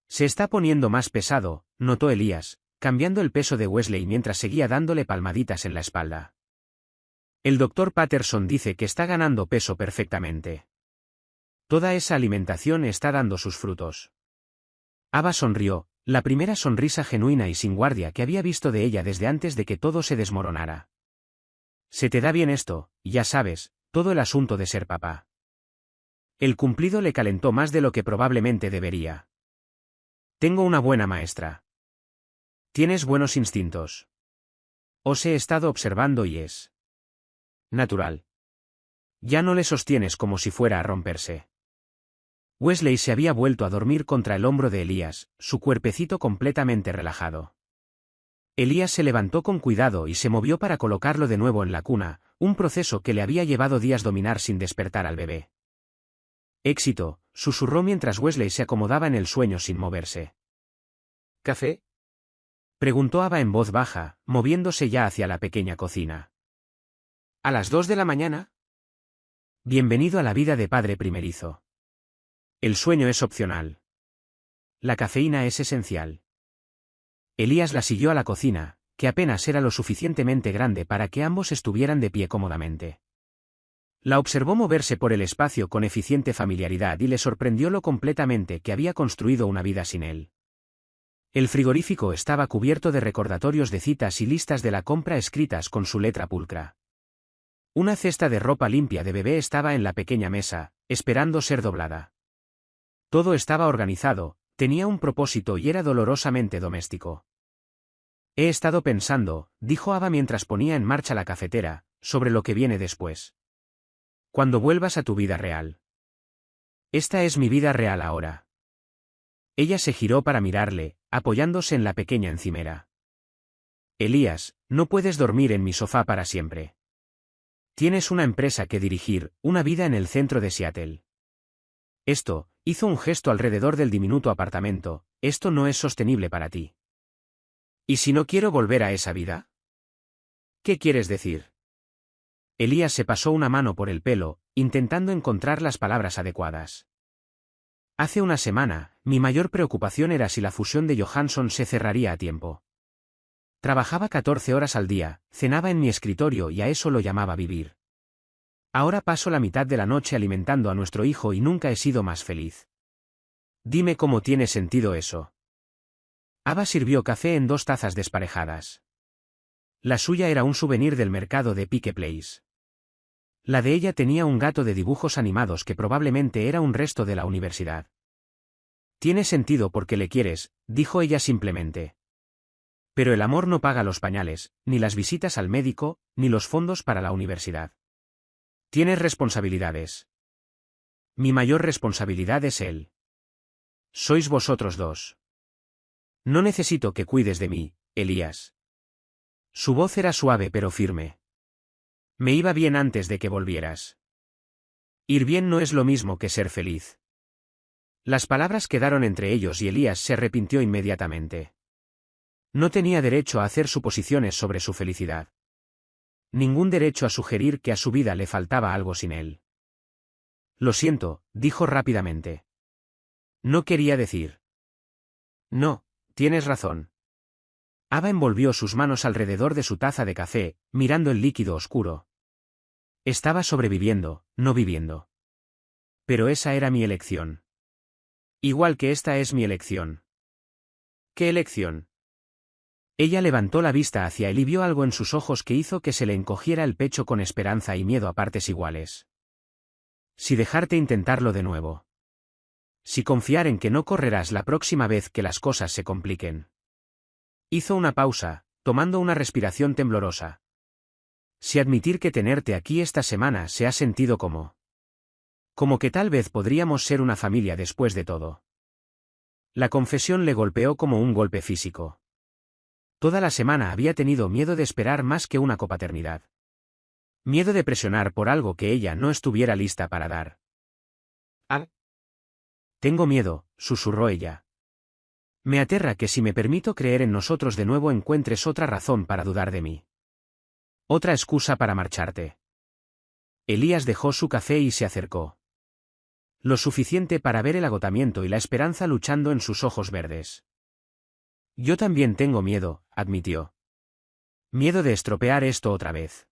Se está poniendo más pesado, notó Elías, cambiando el peso de Wesley mientras seguía dándole palmaditas en la espalda. El doctor Patterson dice que está ganando peso perfectamente. Toda esa alimentación está dando sus frutos. Ava sonrió, la primera sonrisa genuina y sin guardia que había visto de ella desde antes de que todo se desmoronara. Se te da bien esto, ya sabes, todo el asunto de ser papá. El cumplido le calentó más de lo que probablemente debería. Tengo una buena maestra. Tienes buenos instintos. Os he estado observando y es natural. Ya no le sostienes como si fuera a romperse. Wesley se había vuelto a dormir contra el hombro de Elías, su cuerpecito completamente relajado. Elías se levantó con cuidado y se movió para colocarlo de nuevo en la cuna, un proceso que le había llevado días dominar sin despertar al bebé. Éxito, susurró mientras Wesley se acomodaba en el sueño sin moverse. ¿Café? Preguntó Ava en voz baja, moviéndose ya hacia la pequeña cocina. ¿A las 2 de la mañana? Bienvenido a la vida de padre primerizo. El sueño es opcional. La cafeína es esencial. Elías la siguió a la cocina, que apenas era lo suficientemente grande para que ambos estuvieran de pie cómodamente. La observó moverse por el espacio con eficiente familiaridad y le sorprendió lo completamente que había construido una vida sin él. El frigorífico estaba cubierto de recordatorios de citas y listas de la compra escritas con su letra pulcra. Una cesta de ropa limpia de bebé estaba en la pequeña mesa, esperando ser doblada. Todo estaba organizado, tenía un propósito y era dolorosamente doméstico. He estado pensando, dijo Ava mientras ponía en marcha la cafetera, sobre lo que viene después. Cuando vuelvas a tu vida real. Esta es mi vida real ahora. Ella se giró para mirarle, apoyándose en la pequeña encimera. Elías, no puedes dormir en mi sofá para siempre. Tienes una empresa que dirigir, una vida en el centro de Seattle. Esto, hizo un gesto alrededor del diminuto apartamento, esto no es sostenible para ti. ¿Y si no quiero volver a esa vida? ¿Qué quieres decir? Elías se pasó una mano por el pelo, intentando encontrar las palabras adecuadas. Hace una semana, mi mayor preocupación era si la fusión de Johansson se cerraría a tiempo. Trabajaba 14 horas al día, cenaba en mi escritorio y a eso lo llamaba vivir. Ahora paso la mitad de la noche alimentando a nuestro hijo y nunca he sido más feliz. Dime cómo tiene sentido eso. Ava sirvió café en 2 tazas desparejadas. La suya era un souvenir del mercado de Pike Place. La de ella tenía un gato de dibujos animados que probablemente era un resto de la universidad. Tiene sentido porque le quieres, dijo ella simplemente. Pero el amor no paga los pañales, ni las visitas al médico, ni los fondos para la universidad. Tienes responsabilidades. Mi mayor responsabilidad es él. Sois vosotros dos. No necesito que cuides de mí, Elías. Su voz era suave pero firme. Me iba bien antes de que volvieras. Ir bien no es lo mismo que ser feliz. Las palabras quedaron entre ellos y Elías se arrepintió inmediatamente. No tenía derecho a hacer suposiciones sobre su felicidad. Ningún derecho a sugerir que a su vida le faltaba algo sin él. Lo siento, dijo rápidamente. No quería decir. No, tienes razón. Ava envolvió sus manos alrededor de su taza de café, mirando el líquido oscuro. Estaba sobreviviendo, no viviendo. Pero esa era mi elección. Igual que esta es mi elección. ¿Qué elección? Ella levantó la vista hacia él y vio algo en sus ojos que hizo que se le encogiera el pecho con esperanza y miedo a partes iguales. Si dejarte intentarlo de nuevo. Si confiar en que no correrás la próxima vez que las cosas se compliquen. Hizo una pausa, tomando una respiración temblorosa. Si admitir que tenerte aquí esta semana se ha sentido como que tal vez podríamos ser una familia después de todo. La confesión le golpeó como un golpe físico. Toda la semana había tenido miedo de esperar más que una copaternidad. Miedo de presionar por algo que ella no estuviera lista para dar. Ah. Tengo miedo, susurró ella. Me aterra que si me permito creer en nosotros de nuevo encuentres otra razón para dudar de mí. Otra excusa para marcharte. Elías dejó su café y se acercó. Lo suficiente para ver el agotamiento y la esperanza luchando en sus ojos verdes. Yo también tengo miedo, admitió. Miedo de estropear esto otra vez.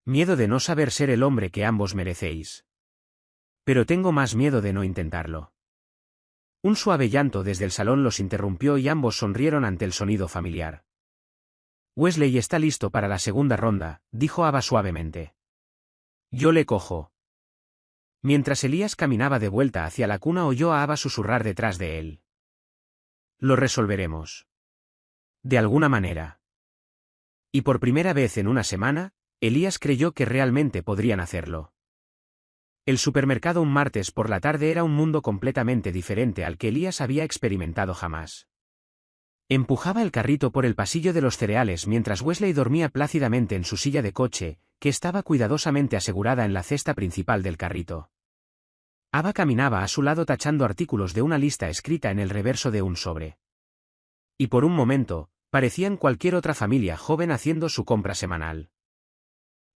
Miedo de no saber ser el hombre que ambos merecéis. Pero tengo más miedo de no intentarlo. Un suave llanto desde el salón los interrumpió y ambos sonrieron ante el sonido familiar. Wesley está listo para la segunda ronda, dijo Ava suavemente. Yo le cojo. Mientras Elías caminaba de vuelta hacia la cuna oyó a Ava susurrar detrás de él. Lo resolveremos. De alguna manera. Y por primera vez en una semana, Elías creyó que realmente podrían hacerlo. El supermercado un martes por la tarde era un mundo completamente diferente al que Elías había experimentado jamás. Empujaba el carrito por el pasillo de los cereales mientras Wesley dormía plácidamente en su silla de coche, que estaba cuidadosamente asegurada en la cesta principal del carrito. Ava caminaba a su lado tachando artículos de una lista escrita en el reverso de un sobre. Y por un momento, parecían cualquier otra familia joven haciendo su compra semanal.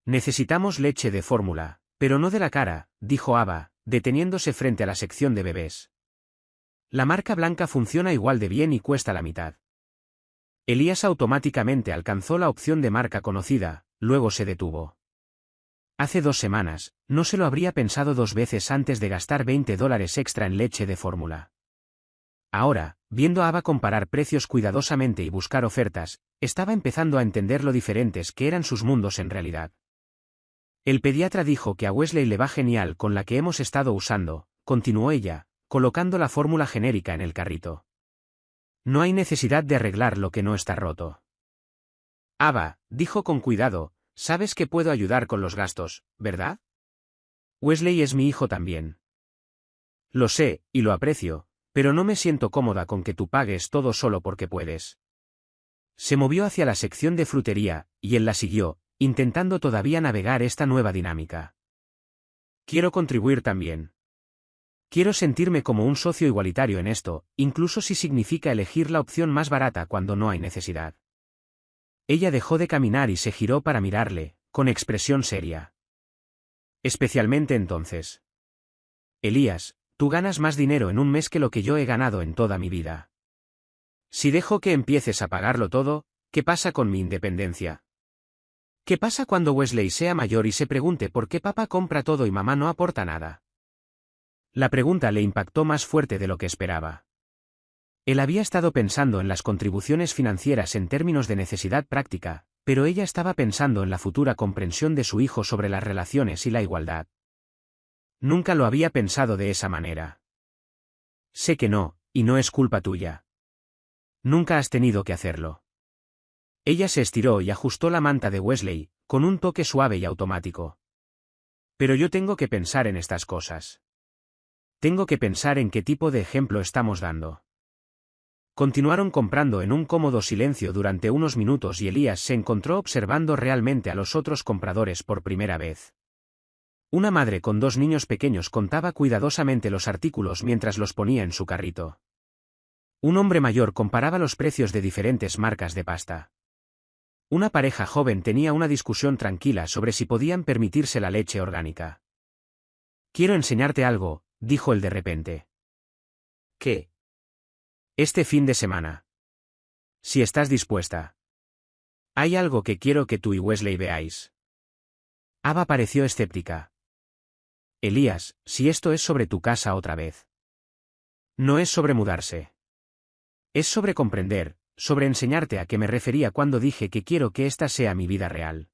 Necesitamos leche de fórmula, pero no de la cara, dijo Ava, deteniéndose frente a la sección de bebés. La marca blanca funciona igual de bien y cuesta la mitad. Elías automáticamente alcanzó la opción de marca conocida, luego se detuvo. Hace 2 semanas, no se lo habría pensado 2 veces antes de gastar $20 extra en leche de fórmula. Ahora, viendo a Ava comparar precios cuidadosamente y buscar ofertas, estaba empezando a entender lo diferentes que eran sus mundos en realidad. El pediatra dijo que a Wesley le va genial con la que hemos estado usando, continuó ella, colocando la fórmula genérica en el carrito. No hay necesidad de arreglar lo que no está roto. Ava, dijo con cuidado, sabes que puedo ayudar con los gastos, ¿verdad? Wesley es mi hijo también. Lo sé, y lo aprecio, pero no me siento cómoda con que tú pagues todo solo porque puedes. Se movió hacia la sección de frutería, y él la siguió, intentando todavía navegar esta nueva dinámica. Quiero contribuir también. Quiero sentirme como un socio igualitario en esto, incluso si significa elegir la opción más barata cuando no hay necesidad. Ella dejó de caminar y se giró para mirarle, con expresión seria. Especialmente entonces. Elías, tú ganas más dinero en un mes que lo que yo he ganado en toda mi vida. Si dejo que empieces a pagarlo todo, ¿qué pasa con mi independencia? ¿Qué pasa cuando Wesley sea mayor y se pregunte por qué papá compra todo y mamá no aporta nada? La pregunta le impactó más fuerte de lo que esperaba. Él había estado pensando en las contribuciones financieras en términos de necesidad práctica, pero ella estaba pensando en la futura comprensión de su hijo sobre las relaciones y la igualdad. Nunca lo había pensado de esa manera. Sé que no, y no es culpa tuya. Nunca has tenido que hacerlo. Ella se estiró y ajustó la manta de Wesley, con un toque suave y automático. Pero yo tengo que pensar en estas cosas. Tengo que pensar en qué tipo de ejemplo estamos dando. Continuaron comprando en un cómodo silencio durante unos minutos y Elías se encontró observando realmente a los otros compradores por primera vez. Una madre con 2 niños pequeños contaba cuidadosamente los artículos mientras los ponía en su carrito. Un hombre mayor comparaba los precios de diferentes marcas de pasta. Una pareja joven tenía una discusión tranquila sobre si podían permitirse la leche orgánica. Quiero enseñarte algo, dijo él de repente. ¿Qué? Este fin de semana. Si estás dispuesta. Hay algo que quiero que tú y Wesley veáis. Ava pareció escéptica. Elías, si esto es sobre tu casa otra vez. No es sobre mudarse. Es sobre comprender, sobre enseñarte a qué me refería cuando dije que quiero que esta sea mi vida real.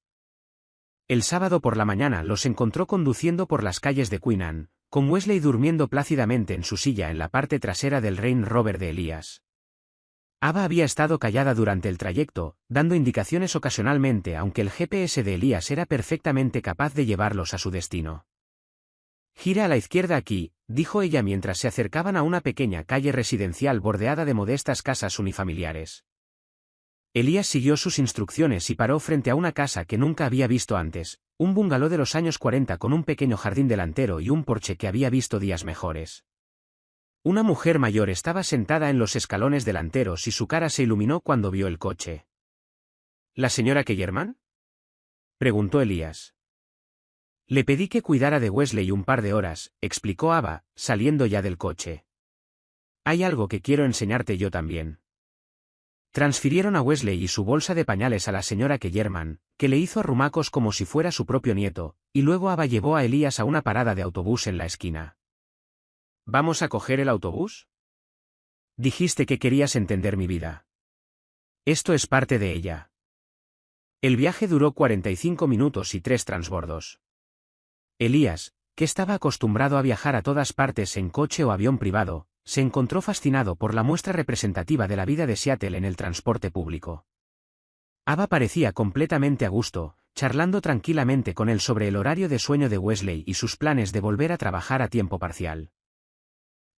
El sábado por la mañana los encontró conduciendo por las calles de Queen Anne, con Wesley durmiendo plácidamente en su silla en la parte trasera del Range Rover de Elías. Ava había estado callada durante el trayecto, dando indicaciones ocasionalmente aunque el GPS de Elías era perfectamente capaz de llevarlos a su destino. Gira a la izquierda aquí, dijo ella mientras se acercaban a una pequeña calle residencial bordeada de modestas casas unifamiliares. Elías siguió sus instrucciones y paró frente a una casa que nunca había visto antes, un bungalow de los años 40 con un pequeño jardín delantero y un porche que había visto días mejores. Una mujer mayor estaba sentada en los escalones delanteros y su cara se iluminó cuando vio el coche. ¿La señora Kellerman?, preguntó Elías. Le pedí que cuidara de Wesley un par de horas, explicó Ava, saliendo ya del coche. Hay algo que quiero enseñarte yo también. Transfirieron a Wesley y su bolsa de pañales a la señora Kellerman, que le hizo arrumacos como si fuera su propio nieto, y luego Ava llevó a Elías a una parada de autobús en la esquina. ¿Vamos a coger el autobús? Dijiste que querías entender mi vida. Esto es parte de ella. El viaje duró 45 minutos y 3 transbordos. Elías, que estaba acostumbrado a viajar a todas partes en coche o avión privado, se encontró fascinado por la muestra representativa de la vida de Seattle en el transporte público. Ava parecía completamente a gusto, charlando tranquilamente con él sobre el horario de sueño de Wesley y sus planes de volver a trabajar a tiempo parcial.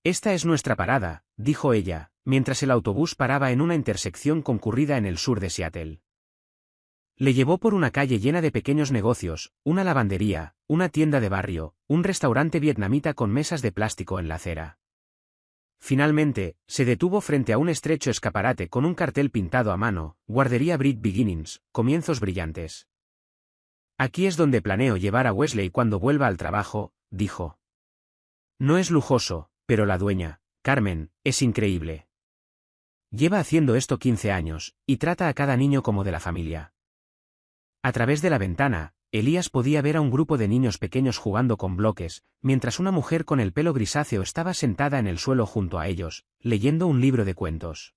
Esta es nuestra parada, dijo ella, mientras el autobús paraba en una intersección concurrida en el sur de Seattle. Le llevó por una calle llena de pequeños negocios, una lavandería, una tienda de barrio, un restaurante vietnamita con mesas de plástico en la acera. Finalmente, se detuvo frente a un estrecho escaparate con un cartel pintado a mano, Guardería Bright Beginnings, comienzos brillantes. Aquí es donde planeo llevar a Wesley cuando vuelva al trabajo, dijo. No es lujoso, pero la dueña, Carmen, es increíble. Lleva haciendo esto 15 años, y trata a cada niño como de la familia. A través de la ventana, Elías podía ver a un grupo de niños pequeños jugando con bloques, mientras una mujer con el pelo grisáceo estaba sentada en el suelo junto a ellos, leyendo un libro de cuentos.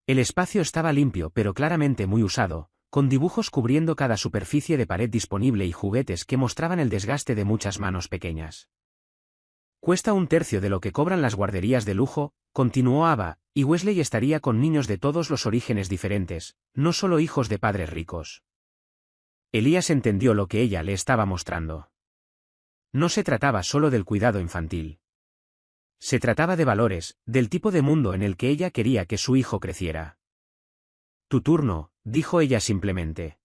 El espacio estaba limpio pero claramente muy usado, con dibujos cubriendo cada superficie de pared disponible y juguetes que mostraban el desgaste de muchas manos pequeñas. Cuesta un tercio de lo que cobran las guarderías de lujo, continuó Ava, y Wesley estaría con niños de todos los orígenes diferentes, no solo hijos de padres ricos. Elías entendió lo que ella le estaba mostrando. No se trataba solo del cuidado infantil. Se trataba de valores, del tipo de mundo en el que ella quería que su hijo creciera. Tu turno, dijo ella simplemente.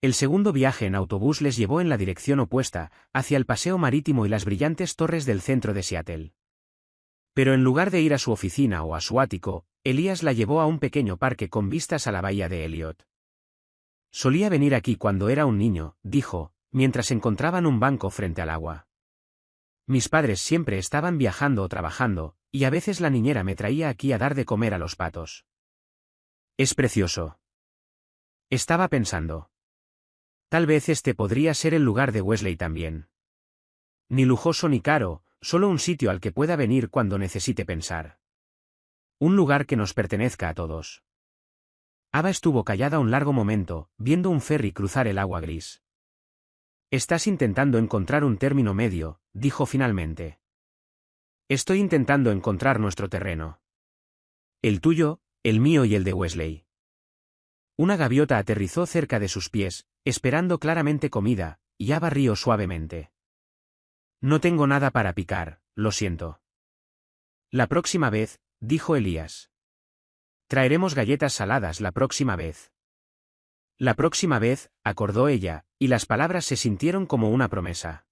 El segundo viaje en autobús les llevó en la dirección opuesta, hacia el paseo marítimo y las brillantes torres del centro de Seattle. Pero en lugar de ir a su oficina o a su ático, Elías la llevó a un pequeño parque con vistas a la bahía de Elliot. Solía venir aquí cuando era un niño, dijo, mientras encontraban un banco frente al agua. Mis padres siempre estaban viajando o trabajando, y a veces la niñera me traía aquí a dar de comer a los patos. Es precioso. Estaba pensando. Tal vez este podría ser el lugar de Wesley también. Ni lujoso ni caro, solo un sitio al que pueda venir cuando necesite pensar. Un lugar que nos pertenezca a todos. Ava estuvo callada un largo momento, viendo un ferry cruzar el agua gris. Estás intentando encontrar un término medio, dijo finalmente. Estoy intentando encontrar nuestro terreno. El tuyo, el mío y el de Wesley. Una gaviota aterrizó cerca de sus pies, esperando claramente comida, y Ava rió suavemente. No tengo nada para picar, lo siento. La próxima vez, dijo Elías. Traeremos galletas saladas la próxima vez. La próxima vez, acordó ella, y las palabras se sintieron como una promesa.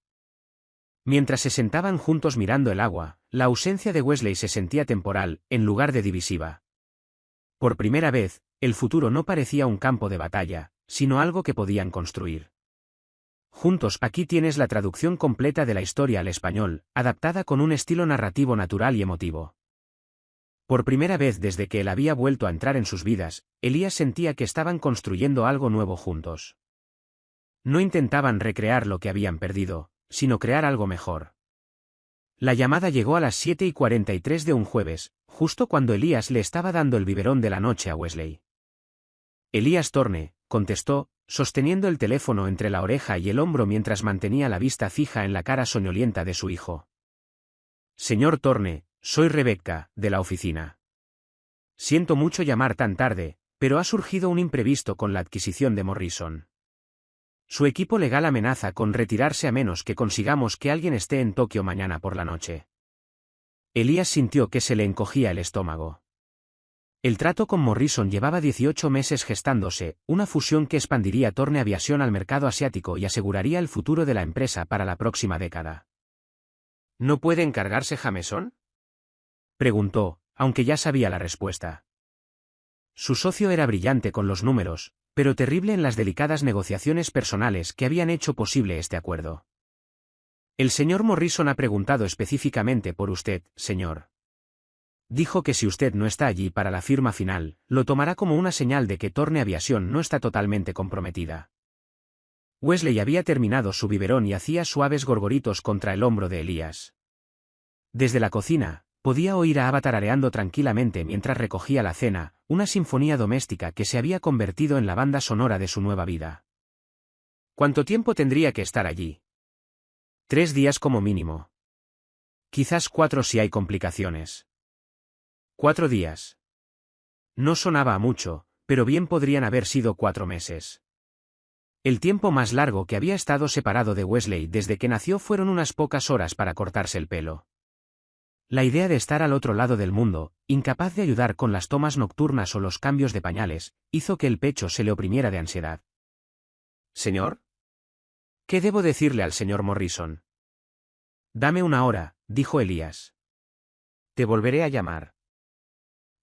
Mientras se sentaban juntos mirando el agua, la ausencia de Wesley se sentía temporal, en lugar de divisiva. Por primera vez, el futuro no parecía un campo de batalla, sino algo que podían construir. Juntos, aquí tienes la traducción completa de la historia al español, adaptada con un estilo narrativo natural y emotivo. Por primera vez desde que él había vuelto a entrar en sus vidas, Elías sentía que estaban construyendo algo nuevo juntos. No intentaban recrear lo que habían perdido, sino crear algo mejor. La llamada llegó a las 7:43 de un jueves, justo cuando Elías le estaba dando el biberón de la noche a Wesley. Elías Thorne, contestó, sosteniendo el teléfono entre la oreja y el hombro mientras mantenía la vista fija en la cara soñolienta de su hijo. Señor Thorne, soy Rebecca, de la oficina. Siento mucho llamar tan tarde, pero ha surgido un imprevisto con la adquisición de Morrison. Su equipo legal amenaza con retirarse a menos que consigamos que alguien esté en Tokio mañana por la noche. Elías sintió que se le encogía el estómago. El trato con Morrison llevaba 18 meses gestándose, una fusión que expandiría Thorne Aviation al mercado asiático y aseguraría el futuro de la empresa para la próxima década. ¿No puede encargarse Jameson?, preguntó, aunque ya sabía la respuesta. Su socio era brillante con los números, pero terrible en las delicadas negociaciones personales que habían hecho posible este acuerdo. El señor Morrison ha preguntado específicamente por usted, señor. Dijo que si usted no está allí para la firma final, lo tomará como una señal de que Thorne Aviation no está totalmente comprometida. Wesley había terminado su biberón y hacía suaves gorgoritos contra el hombro de Elías. Desde la cocina, podía oír a Ava tarareando tranquilamente mientras recogía la cena, una sinfonía doméstica que se había convertido en la banda sonora de su nueva vida. ¿Cuánto tiempo tendría que estar allí? 3 días como mínimo. Quizás 4 si hay complicaciones. 4 días. No sonaba a mucho, pero bien podrían haber sido 4 meses. El tiempo más largo que había estado separado de Wesley desde que nació fueron unas pocas horas para cortarse el pelo. La idea de estar al otro lado del mundo, incapaz de ayudar con las tomas nocturnas o los cambios de pañales, hizo que el pecho se le oprimiera de ansiedad. ¿Señor? ¿Qué debo decirle al señor Morrison? Dame una hora, dijo Elías. Te volveré a llamar.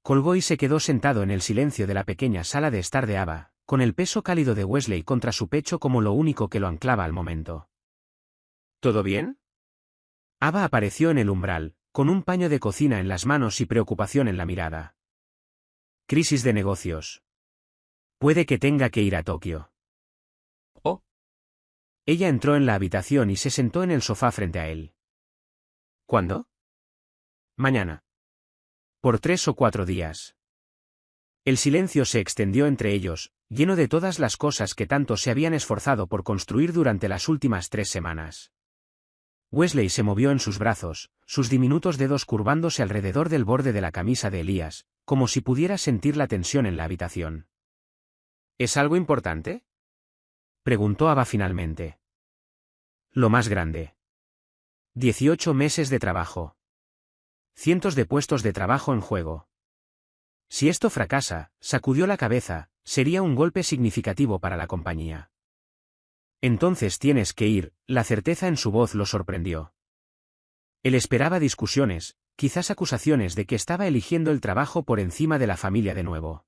Colgó y se quedó sentado en el silencio de la pequeña sala de estar de Ava, con el peso cálido de Wesley contra su pecho como lo único que lo anclaba al momento. ¿Todo bien? Ava apareció en el umbral, con un paño de cocina en las manos y preocupación en la mirada. Crisis de negocios. Puede que tenga que ir a Tokio. Oh. Ella entró en la habitación y se sentó en el sofá frente a él. ¿Cuándo? Mañana. Por 3 o 4 días. El silencio se extendió entre ellos, lleno de todas las cosas que tanto se habían esforzado por construir durante las últimas 3 semanas. Wesley se movió en sus brazos, sus diminutos dedos curvándose alrededor del borde de la camisa de Elías, como si pudiera sentir la tensión en la habitación. ¿Es algo importante? Preguntó Ava finalmente. Lo más grande. 18 meses de trabajo. Cientos de puestos de trabajo en juego. Si esto fracasa, sacudió la cabeza, sería un golpe significativo para la compañía. Entonces tienes que ir, la certeza en su voz lo sorprendió. Él esperaba discusiones, quizás acusaciones de que estaba eligiendo el trabajo por encima de la familia de nuevo.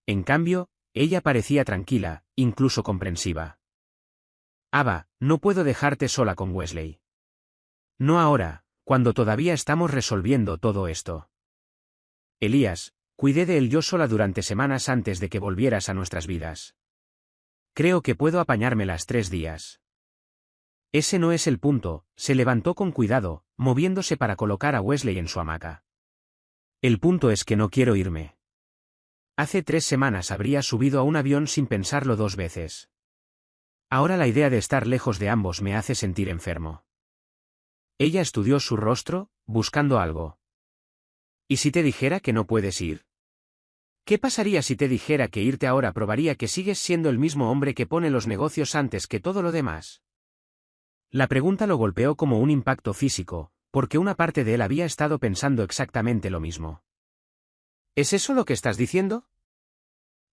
En cambio, ella parecía tranquila, incluso comprensiva. Ava, no puedo dejarte sola con Wesley. No ahora, cuando todavía estamos resolviendo todo esto. Elías, cuidé de él yo sola durante semanas antes de que volvieras a nuestras vidas. Creo que puedo apañármelas 3 días. Ese no es el punto, se levantó con cuidado, moviéndose para colocar a Wesley en su hamaca. El punto es que no quiero irme. Hace 3 semanas habría subido a un avión sin pensarlo 2 veces. Ahora la idea de estar lejos de ambos me hace sentir enfermo. Ella estudió su rostro, buscando algo. ¿Y si te dijera que no puedes ir? ¿Qué pasaría si te dijera que irte ahora probaría que sigues siendo el mismo hombre que pone los negocios antes que todo lo demás? La pregunta lo golpeó como un impacto físico, porque una parte de él había estado pensando exactamente lo mismo. ¿Es eso lo que estás diciendo?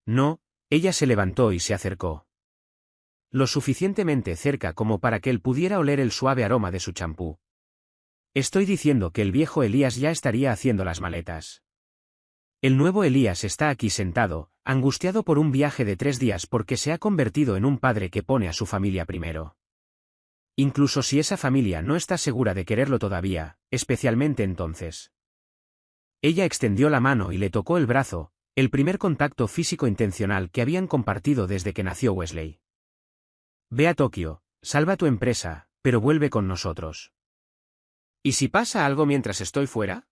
No, ella se levantó y se acercó. Lo suficientemente cerca como para que él pudiera oler el suave aroma de su champú. Estoy diciendo que el viejo Elías ya estaría haciendo las maletas. El nuevo Elías está aquí sentado, angustiado por un viaje de 3 días porque se ha convertido en un padre que pone a su familia primero. Incluso si esa familia no está segura de quererlo todavía, especialmente entonces. Ella extendió la mano y le tocó el brazo, el primer contacto físico intencional que habían compartido desde que nació Wesley. Ve a Tokio, salva tu empresa, pero vuelve con nosotros. ¿Y si pasa algo mientras estoy fuera?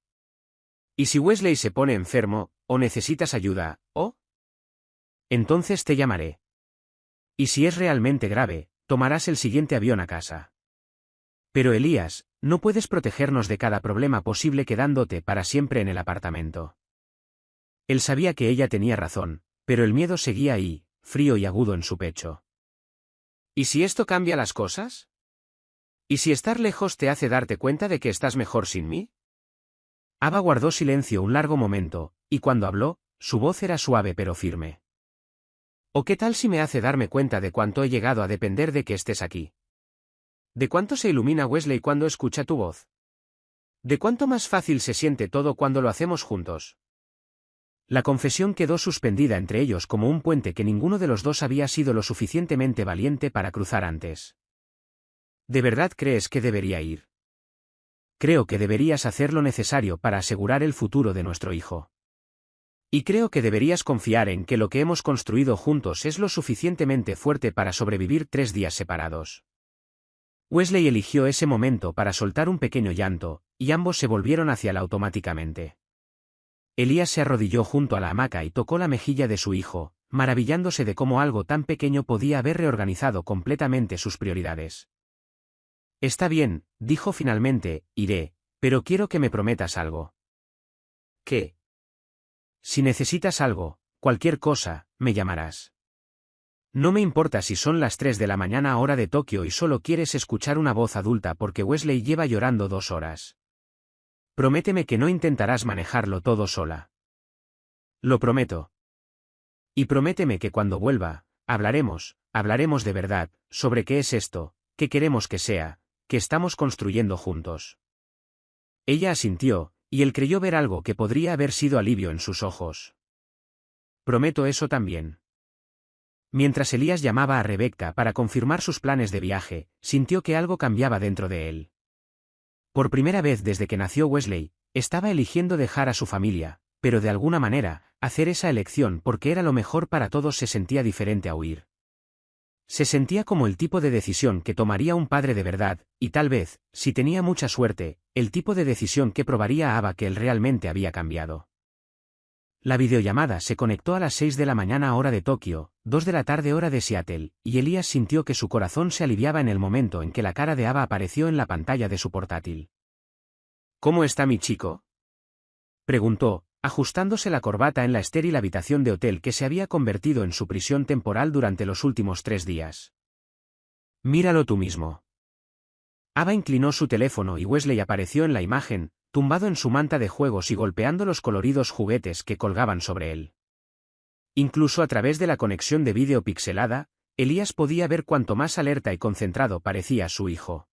¿Y si Wesley se pone enfermo, o necesitas ayuda, o? Entonces te llamaré. Y si es realmente grave, tomarás el siguiente avión a casa. Pero Elías, no puedes protegernos de cada problema posible quedándote para siempre en el apartamento. Él sabía que ella tenía razón, pero el miedo seguía ahí, frío y agudo en su pecho. ¿Y si esto cambia las cosas? ¿Y si estar lejos te hace darte cuenta de que estás mejor sin mí? Ava guardó silencio un largo momento, y cuando habló, su voz era suave pero firme. ¿O qué tal si me hace darme cuenta de cuánto he llegado a depender de que estés aquí? ¿De cuánto se ilumina Wesley cuando escucha tu voz? ¿De cuánto más fácil se siente todo cuando lo hacemos juntos? La confesión quedó suspendida entre ellos como un puente que ninguno de los dos había sido lo suficientemente valiente para cruzar antes. ¿De verdad crees que debería ir? Creo que deberías hacer lo necesario para asegurar el futuro de nuestro hijo. Y creo que deberías confiar en que lo que hemos construido juntos es lo suficientemente fuerte para sobrevivir 3 días separados. Wesley eligió ese momento para soltar un pequeño llanto, y ambos se volvieron hacia él automáticamente. Elías se arrodilló junto a la hamaca y tocó la mejilla de su hijo, maravillándose de cómo algo tan pequeño podía haber reorganizado completamente sus prioridades. Está bien, dijo finalmente, iré, pero quiero que me prometas algo. ¿Qué? Si necesitas algo, cualquier cosa, me llamarás. No me importa si son las 3 de la mañana hora de Tokio y solo quieres escuchar una voz adulta porque Wesley lleva llorando 2 horas. Prométeme que no intentarás manejarlo todo sola. Lo prometo. Y prométeme que cuando vuelva, hablaremos de verdad, sobre qué es esto, qué queremos que sea, que estamos construyendo juntos. Ella asintió, y él creyó ver algo que podría haber sido alivio en sus ojos. Prometo eso también. Mientras Elías llamaba a Rebecca para confirmar sus planes de viaje, sintió que algo cambiaba dentro de él. Por primera vez desde que nació Wesley, estaba eligiendo dejar a su familia, pero de alguna manera, hacer esa elección porque era lo mejor para todos se sentía diferente a huir. Se sentía como el tipo de decisión que tomaría un padre de verdad, y tal vez, si tenía mucha suerte, el tipo de decisión que probaría a Ava que él realmente había cambiado. La videollamada se conectó a las 6 de la mañana hora de Tokio, 2 de la tarde hora de Seattle, y Elías sintió que su corazón se aliviaba en el momento en que la cara de Ava apareció en la pantalla de su portátil. ¿Cómo está mi chico?, preguntó, ajustándose la corbata en la estéril habitación de hotel que se había convertido en su prisión temporal durante los últimos 3 días. Míralo tú mismo. Ava inclinó su teléfono y Wesley apareció en la imagen, tumbado en su manta de juegos y golpeando los coloridos juguetes que colgaban sobre él. Incluso a través de la conexión de vídeo pixelada, Elías podía ver cuánto más alerta y concentrado parecía su hijo.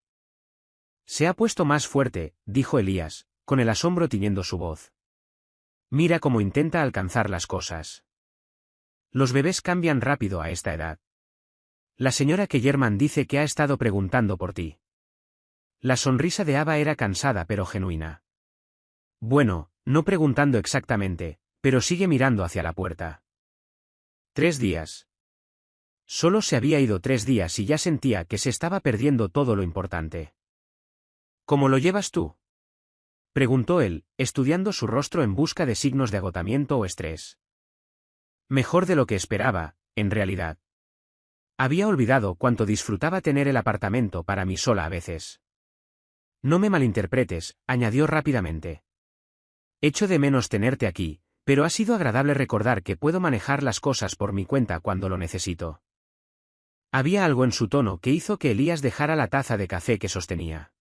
Se ha puesto más fuerte, dijo Elías, con el asombro tiñendo su voz. Mira cómo intenta alcanzar las cosas. Los bebés cambian rápido a esta edad. La señora Kellerman dice que ha estado preguntando por ti. La sonrisa de Ava era cansada pero genuina. Bueno, no preguntando exactamente, pero sigue mirando hacia la puerta. 3 días. Solo se había ido 3 días y ya sentía que se estaba perdiendo todo lo importante. ¿Cómo lo llevas tú?, preguntó él, estudiando su rostro en busca de signos de agotamiento o estrés. Mejor de lo que esperaba, en realidad. Había olvidado cuánto disfrutaba tener el apartamento para mí sola a veces. No me malinterpretes, añadió rápidamente. Echo de menos tenerte aquí, pero ha sido agradable recordar que puedo manejar las cosas por mi cuenta cuando lo necesito. Había algo en su tono que hizo que Elías dejara la taza de café que sostenía.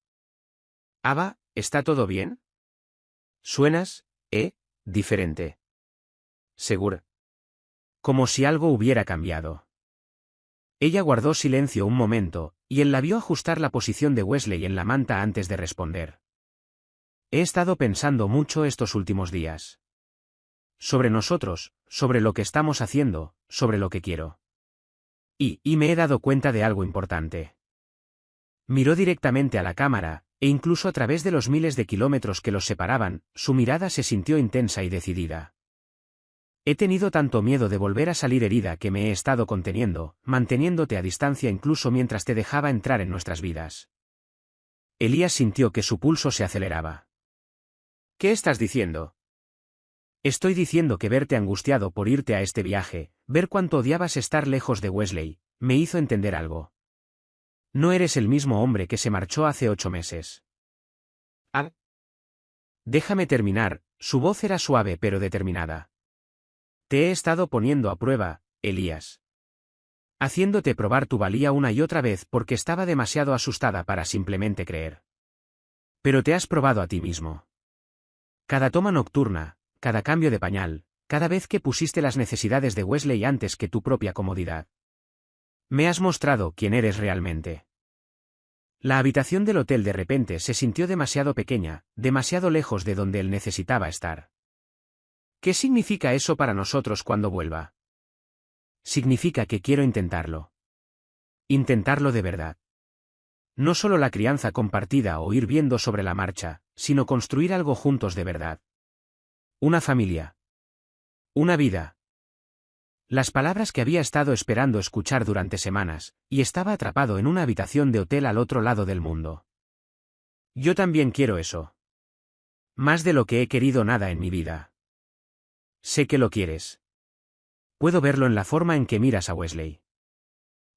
Ava, ¿está todo bien? Suenas, diferente. ¿Segura? Como si algo hubiera cambiado. Ella guardó silencio un momento, y él la vio ajustar la posición de Wesley en la manta antes de responder. He estado pensando mucho estos últimos días. Sobre nosotros, sobre lo que estamos haciendo, sobre lo que quiero. Y me he dado cuenta de algo importante. Miró directamente a la cámara, e incluso a través de los miles de kilómetros que los separaban, su mirada se sintió intensa y decidida. He tenido tanto miedo de volver a salir herida que me he estado conteniendo, manteniéndote a distancia incluso mientras te dejaba entrar en nuestras vidas. Elías sintió que su pulso se aceleraba. ¿Qué estás diciendo? Estoy diciendo que verte angustiado por irte a este viaje, ver cuánto odiabas estar lejos de Wesley, me hizo entender algo. No eres el mismo hombre que se marchó hace 8 meses. Ah. Déjame terminar, su voz era suave pero determinada. Te he estado poniendo a prueba, Elías. Haciéndote probar tu valía una y otra vez porque estaba demasiado asustada para simplemente creer. Pero te has probado a ti mismo. Cada toma nocturna, cada cambio de pañal, cada vez que pusiste las necesidades de Wesley antes que tu propia comodidad. Me has mostrado quién eres realmente. La habitación del hotel de repente se sintió demasiado pequeña, demasiado lejos de donde él necesitaba estar. ¿Qué significa eso para nosotros cuando vuelva? Significa que quiero intentarlo. Intentarlo de verdad. No solo la crianza compartida o ir viendo sobre la marcha, sino construir algo juntos de verdad. Una familia. Una vida. Las palabras que había estado esperando escuchar durante semanas, y estaba atrapado en una habitación de hotel al otro lado del mundo. Yo también quiero eso. Más de lo que he querido nada en mi vida. Sé que lo quieres. Puedo verlo en la forma en que miras a Wesley.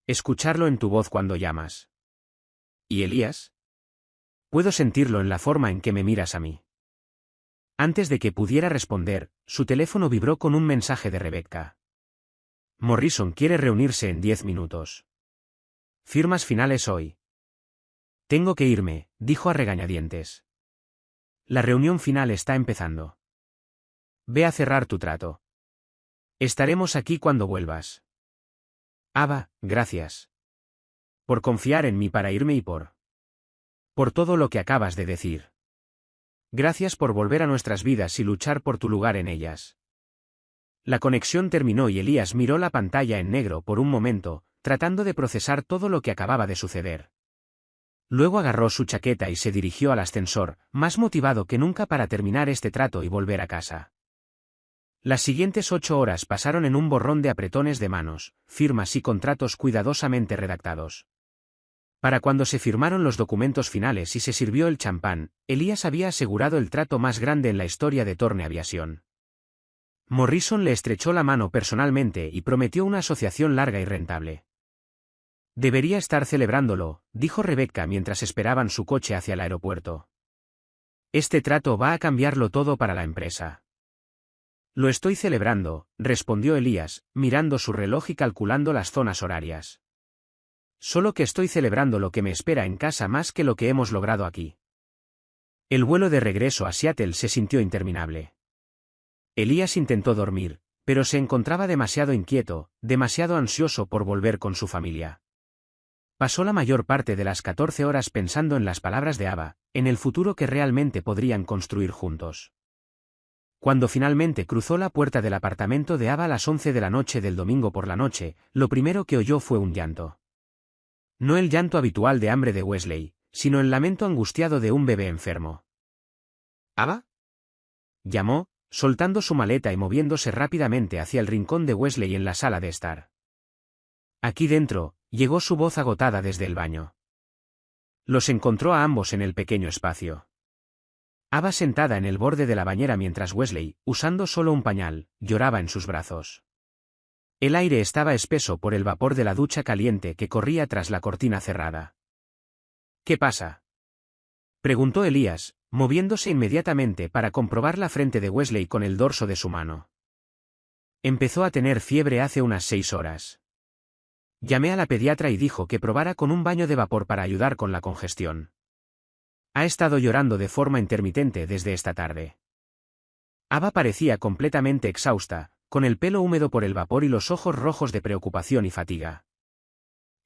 Escucharlo en tu voz cuando llamas. ¿Y Elías? Puedo sentirlo en la forma en que me miras a mí. Antes de que pudiera responder, su teléfono vibró con un mensaje de Rebecca. Morrison quiere reunirse en 10 minutos. Firmas finales hoy. Tengo que irme, dijo a regañadientes. La reunión final está empezando. Ve a cerrar tu trato. Estaremos aquí cuando vuelvas. Ava, gracias. Por confiar en mí para irme y por todo lo que acabas de decir. Gracias por volver a nuestras vidas y luchar por tu lugar en ellas. La conexión terminó y Elías miró la pantalla en negro por un momento, tratando de procesar todo lo que acababa de suceder. Luego agarró su chaqueta y se dirigió al ascensor, más motivado que nunca para terminar este trato y volver a casa. Las siguientes 8 horas pasaron en un borrón de apretones de manos, firmas y contratos cuidadosamente redactados. Para cuando se firmaron los documentos finales y se sirvió el champán, Elías había asegurado el trato más grande en la historia de Thorne Aviation. Morrison le estrechó la mano personalmente y prometió una asociación larga y rentable. Debería estar celebrándolo, dijo Rebecca mientras esperaban su coche hacia el aeropuerto. Este trato va a cambiarlo todo para la empresa. Lo estoy celebrando, respondió Elías, mirando su reloj y calculando las zonas horarias. Solo que estoy celebrando lo que me espera en casa más que lo que hemos logrado aquí. El vuelo de regreso a Seattle se sintió interminable. Elías intentó dormir, pero se encontraba demasiado inquieto, demasiado ansioso por volver con su familia. Pasó la mayor parte de las 14 horas pensando en las palabras de Ava, en el futuro que realmente podrían construir juntos. Cuando finalmente cruzó la puerta del apartamento de Ava a las 11 de la noche del domingo por la noche, lo primero que oyó fue un llanto. No el llanto habitual de hambre de Wesley, sino el lamento angustiado de un bebé enfermo. ¿Ava? Llamó, soltando su maleta y moviéndose rápidamente hacia el rincón de Wesley en la sala de estar. Aquí dentro, llegó su voz agotada desde el baño. Los encontró a ambos en el pequeño espacio. Ava sentada en el borde de la bañera mientras Wesley, usando solo un pañal, lloraba en sus brazos. El aire estaba espeso por el vapor de la ducha caliente que corría tras la cortina cerrada. ¿Qué pasa?, preguntó Elías, moviéndose inmediatamente para comprobar la frente de Wesley con el dorso de su mano. Empezó a tener fiebre hace unas 6 horas. Llamé a la pediatra y dijo que probara con un baño de vapor para ayudar con la congestión. Ha estado llorando de forma intermitente desde esta tarde. Ava parecía completamente exhausta, con el pelo húmedo por el vapor y los ojos rojos de preocupación y fatiga.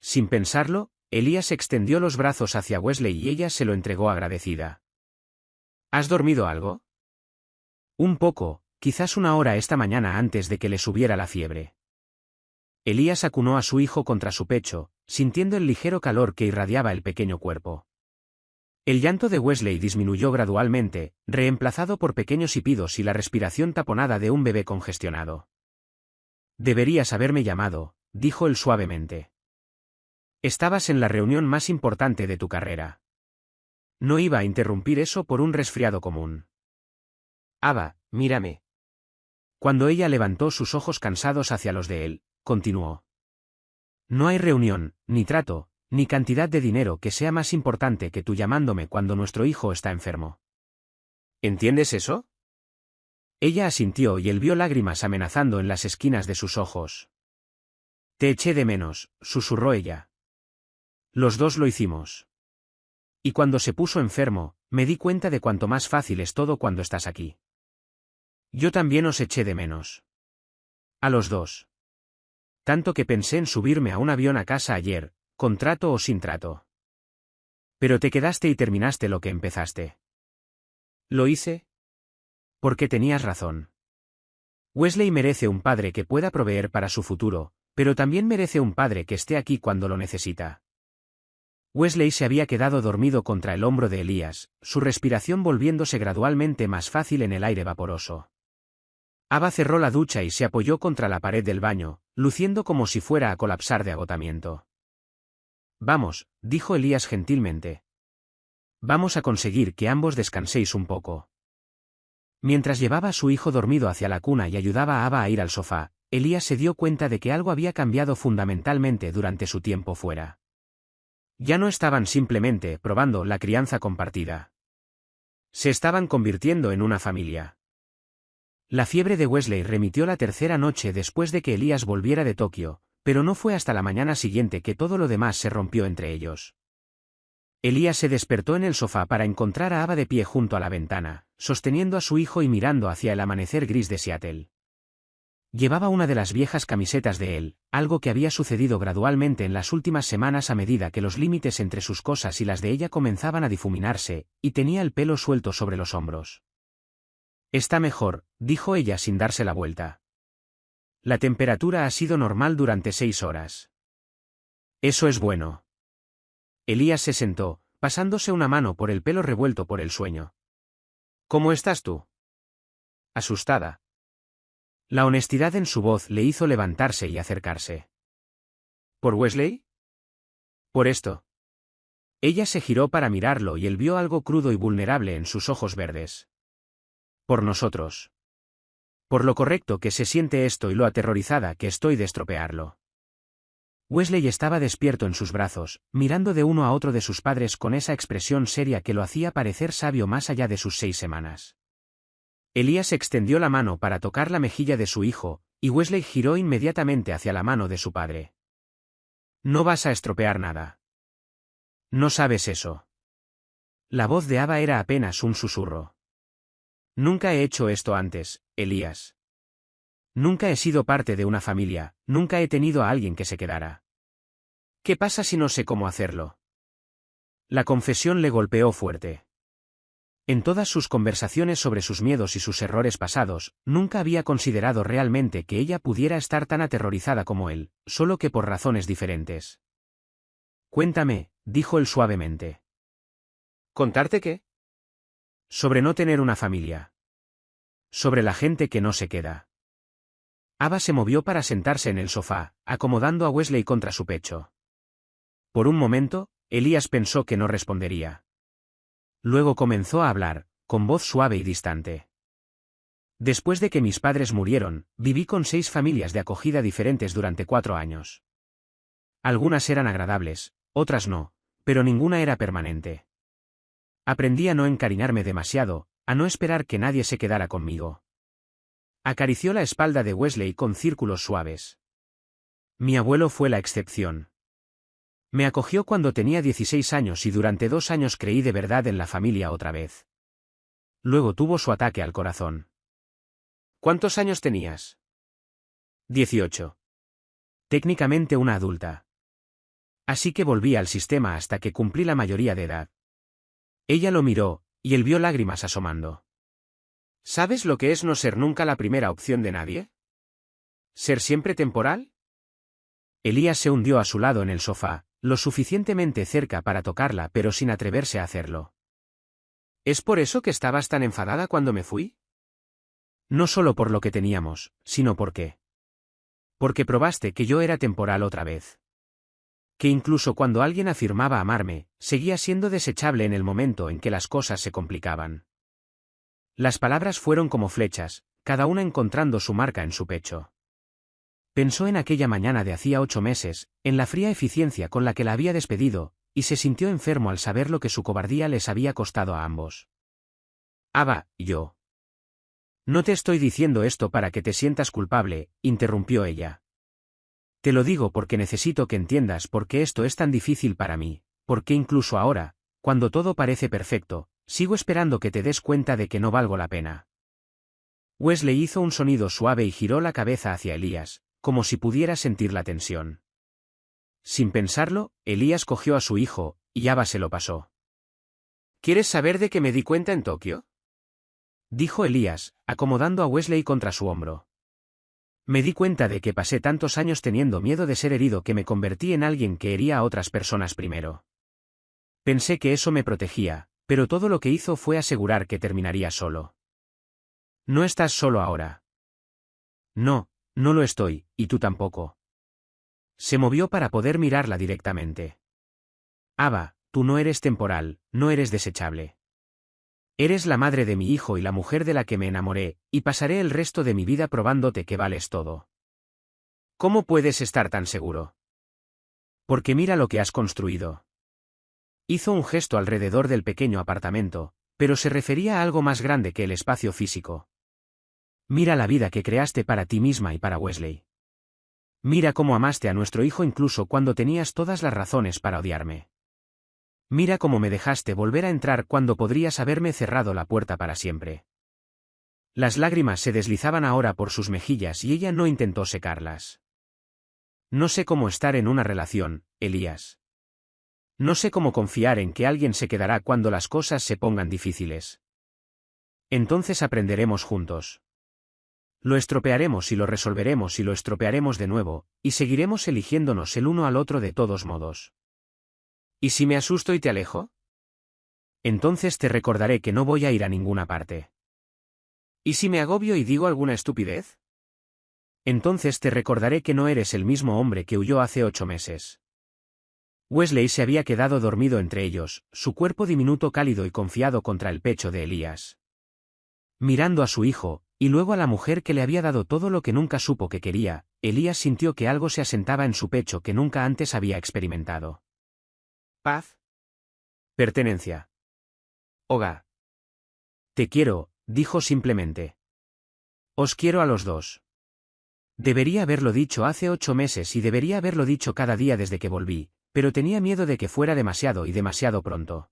Sin pensarlo, Elías extendió los brazos hacia Wesley y ella se lo entregó agradecida. ¿Has dormido algo? Un poco, quizás 1 hora esta mañana antes de que le subiera la fiebre. Elías acunó a su hijo contra su pecho, sintiendo el ligero calor que irradiaba el pequeño cuerpo. El llanto de Wesley disminuyó gradualmente, reemplazado por pequeños hipidos y la respiración taponada de un bebé congestionado. Deberías haberme llamado, dijo él suavemente. Estabas en la reunión más importante de tu carrera. No iba a interrumpir eso por un resfriado común. Ava, mírame. Cuando ella levantó sus ojos cansados hacia los de él, continuó. No hay reunión, ni trato, ni cantidad de dinero que sea más importante que tú llamándome cuando nuestro hijo está enfermo. ¿Entiendes eso? Ella asintió y él vio lágrimas amenazando en las esquinas de sus ojos. Te eché de menos, susurró ella. Los dos lo hicimos. Y cuando se puso enfermo, me di cuenta de cuánto más fácil es todo cuando estás aquí. Yo también os eché de menos. A los dos. Tanto que pensé en subirme a un avión a casa ayer, con trato o sin trato. Pero te quedaste y terminaste lo que empezaste. ¿Lo hice? Porque tenías razón. Wesley merece un padre que pueda proveer para su futuro, pero también merece un padre que esté aquí cuando lo necesita. Wesley se había quedado dormido contra el hombro de Elías, su respiración volviéndose gradualmente más fácil en el aire vaporoso. Ava cerró la ducha y se apoyó contra la pared del baño, luciendo como si fuera a colapsar de agotamiento. Vamos, dijo Elías gentilmente. Vamos a conseguir que ambos descanséis un poco. Mientras llevaba a su hijo dormido hacia la cuna y ayudaba a Ava a ir al sofá, Elías se dio cuenta de que algo había cambiado fundamentalmente durante su tiempo fuera. Ya no estaban simplemente probando la crianza compartida. Se estaban convirtiendo en una familia. La fiebre de Wesley remitió la tercera noche después de que Elías volviera de Tokio, pero no fue hasta la mañana siguiente que todo lo demás se rompió entre ellos. Elías se despertó en el sofá para encontrar a Ava de pie junto a la ventana, sosteniendo a su hijo y mirando hacia el amanecer gris de Seattle. Llevaba una de las viejas camisetas de él, algo que había sucedido gradualmente en las últimas semanas a medida que los límites entre sus cosas y las de ella comenzaban a difuminarse, y tenía el pelo suelto sobre los hombros. «Está mejor», dijo ella sin darse la vuelta. «La temperatura ha sido normal durante 6 horas». «Eso es bueno». Elías se sentó, pasándose una mano por el pelo revuelto por el sueño. «¿Cómo estás tú?» «Asustada». La honestidad en su voz le hizo levantarse y acercarse. ¿Por Wesley? Por esto. Ella se giró para mirarlo y él vio algo crudo y vulnerable en sus ojos verdes. Por nosotros. Por lo correcto que se siente esto y lo aterrorizada que estoy de estropearlo. Wesley estaba despierto en sus brazos, mirando de uno a otro de sus padres con esa expresión seria que lo hacía parecer sabio más allá de sus 6 semanas. Elías extendió la mano para tocar la mejilla de su hijo, y Wesley giró inmediatamente hacia la mano de su padre. «No vas a estropear nada. No sabes eso». La voz de Ava era apenas un susurro. «Nunca he hecho esto antes, Elías. Nunca he sido parte de una familia, nunca he tenido a alguien que se quedara. ¿Qué pasa si no sé cómo hacerlo?» La confesión le golpeó fuerte. En todas sus conversaciones sobre sus miedos y sus errores pasados, nunca había considerado realmente que ella pudiera estar tan aterrorizada como él, solo que por razones diferentes. «Cuéntame», dijo él suavemente. ¿Contarte qué? «Sobre no tener una familia. Sobre la gente que no se queda». Ava se movió para sentarse en el sofá, acomodando a Wesley contra su pecho. Por un momento, Elías pensó que no respondería. Luego comenzó a hablar, con voz suave y distante. «Después de que mis padres murieron, viví con 6 familias de acogida diferentes durante 4 años. Algunas eran agradables, otras no, pero ninguna era permanente. Aprendí a no encariñarme demasiado, a no esperar que nadie se quedara conmigo». Acarició la espalda de Wesley con círculos suaves. «Mi abuelo fue la excepción. Me acogió cuando tenía 16 años y durante 2 años creí de verdad en la familia otra vez. Luego tuvo su ataque al corazón». ¿Cuántos años tenías? 18. Técnicamente una adulta. Así que volví al sistema hasta que cumplí la mayoría de edad. Ella lo miró, y él vio lágrimas asomando. ¿Sabes lo que es no ser nunca la primera opción de nadie? ¿Ser siempre temporal? Elías se hundió a su lado en el sofá, lo suficientemente cerca para tocarla pero sin atreverse a hacerlo. ¿Es por eso que estabas tan enfadada cuando me fui? No solo por lo que teníamos, sino porque probaste que yo era temporal otra vez. Que incluso cuando alguien afirmaba amarme, seguía siendo desechable en el momento en que las cosas se complicaban. Las palabras fueron como flechas, cada una encontrando su marca en su pecho. Pensó en aquella mañana de hacía 8 meses, en la fría eficiencia con la que la había despedido, y se sintió enfermo al saber lo que su cobardía les había costado a ambos. «Ava, yo. No te estoy diciendo esto para que te sientas culpable», interrumpió ella. «Te lo digo porque necesito que entiendas por qué esto es tan difícil para mí, porque incluso ahora, cuando todo parece perfecto, sigo esperando que te des cuenta de que no valgo la pena». Wesley hizo un sonido suave y giró la cabeza hacia Elías, como si pudiera sentir la tensión. Sin pensarlo, Elías cogió a su hijo, y Ava se lo pasó. ¿Quieres saber de qué me di cuenta en Tokio? Dijo Elías, acomodando a Wesley contra su hombro. Me di cuenta de que pasé tantos años teniendo miedo de ser herido que me convertí en alguien que hería a otras personas primero. Pensé que eso me protegía, pero todo lo que hizo fue asegurar que terminaría solo. No estás solo ahora. No, no lo estoy, y tú tampoco. Se movió para poder mirarla directamente. Ava, tú no eres temporal, no eres desechable. Eres la madre de mi hijo y la mujer de la que me enamoré, y pasaré el resto de mi vida probándote que vales todo. ¿Cómo puedes estar tan seguro? Porque mira lo que has construido. Hizo un gesto alrededor del pequeño apartamento, pero se refería a algo más grande que el espacio físico. Mira la vida que creaste para ti misma y para Wesley. Mira cómo amaste a nuestro hijo incluso cuando tenías todas las razones para odiarme. Mira cómo me dejaste volver a entrar cuando podrías haberme cerrado la puerta para siempre. Las lágrimas se deslizaban ahora por sus mejillas y ella no intentó secarlas. No sé cómo estar en una relación, Elías. No sé cómo confiar en que alguien se quedará cuando las cosas se pongan difíciles. Entonces aprenderemos juntos. Lo estropearemos y lo resolveremos y lo estropearemos de nuevo, y seguiremos eligiéndonos el uno al otro de todos modos. ¿Y si me asusto y te alejo? Entonces te recordaré que no voy a ir a ninguna parte. ¿Y si me agobio y digo alguna estupidez? Entonces te recordaré que no eres el mismo hombre que huyó hace 8 meses. Wesley se había quedado dormido entre ellos, su cuerpo diminuto cálido y confiado contra el pecho de Elías. Mirando a su hijo, y luego a la mujer que le había dado todo lo que nunca supo que quería, Elías sintió que algo se asentaba en su pecho que nunca antes había experimentado. Paz. Pertenencia. Hogar. Te quiero, dijo simplemente. Os quiero a los dos. Debería haberlo dicho hace 8 meses y debería haberlo dicho cada día desde que volví, pero tenía miedo de que fuera demasiado y demasiado pronto.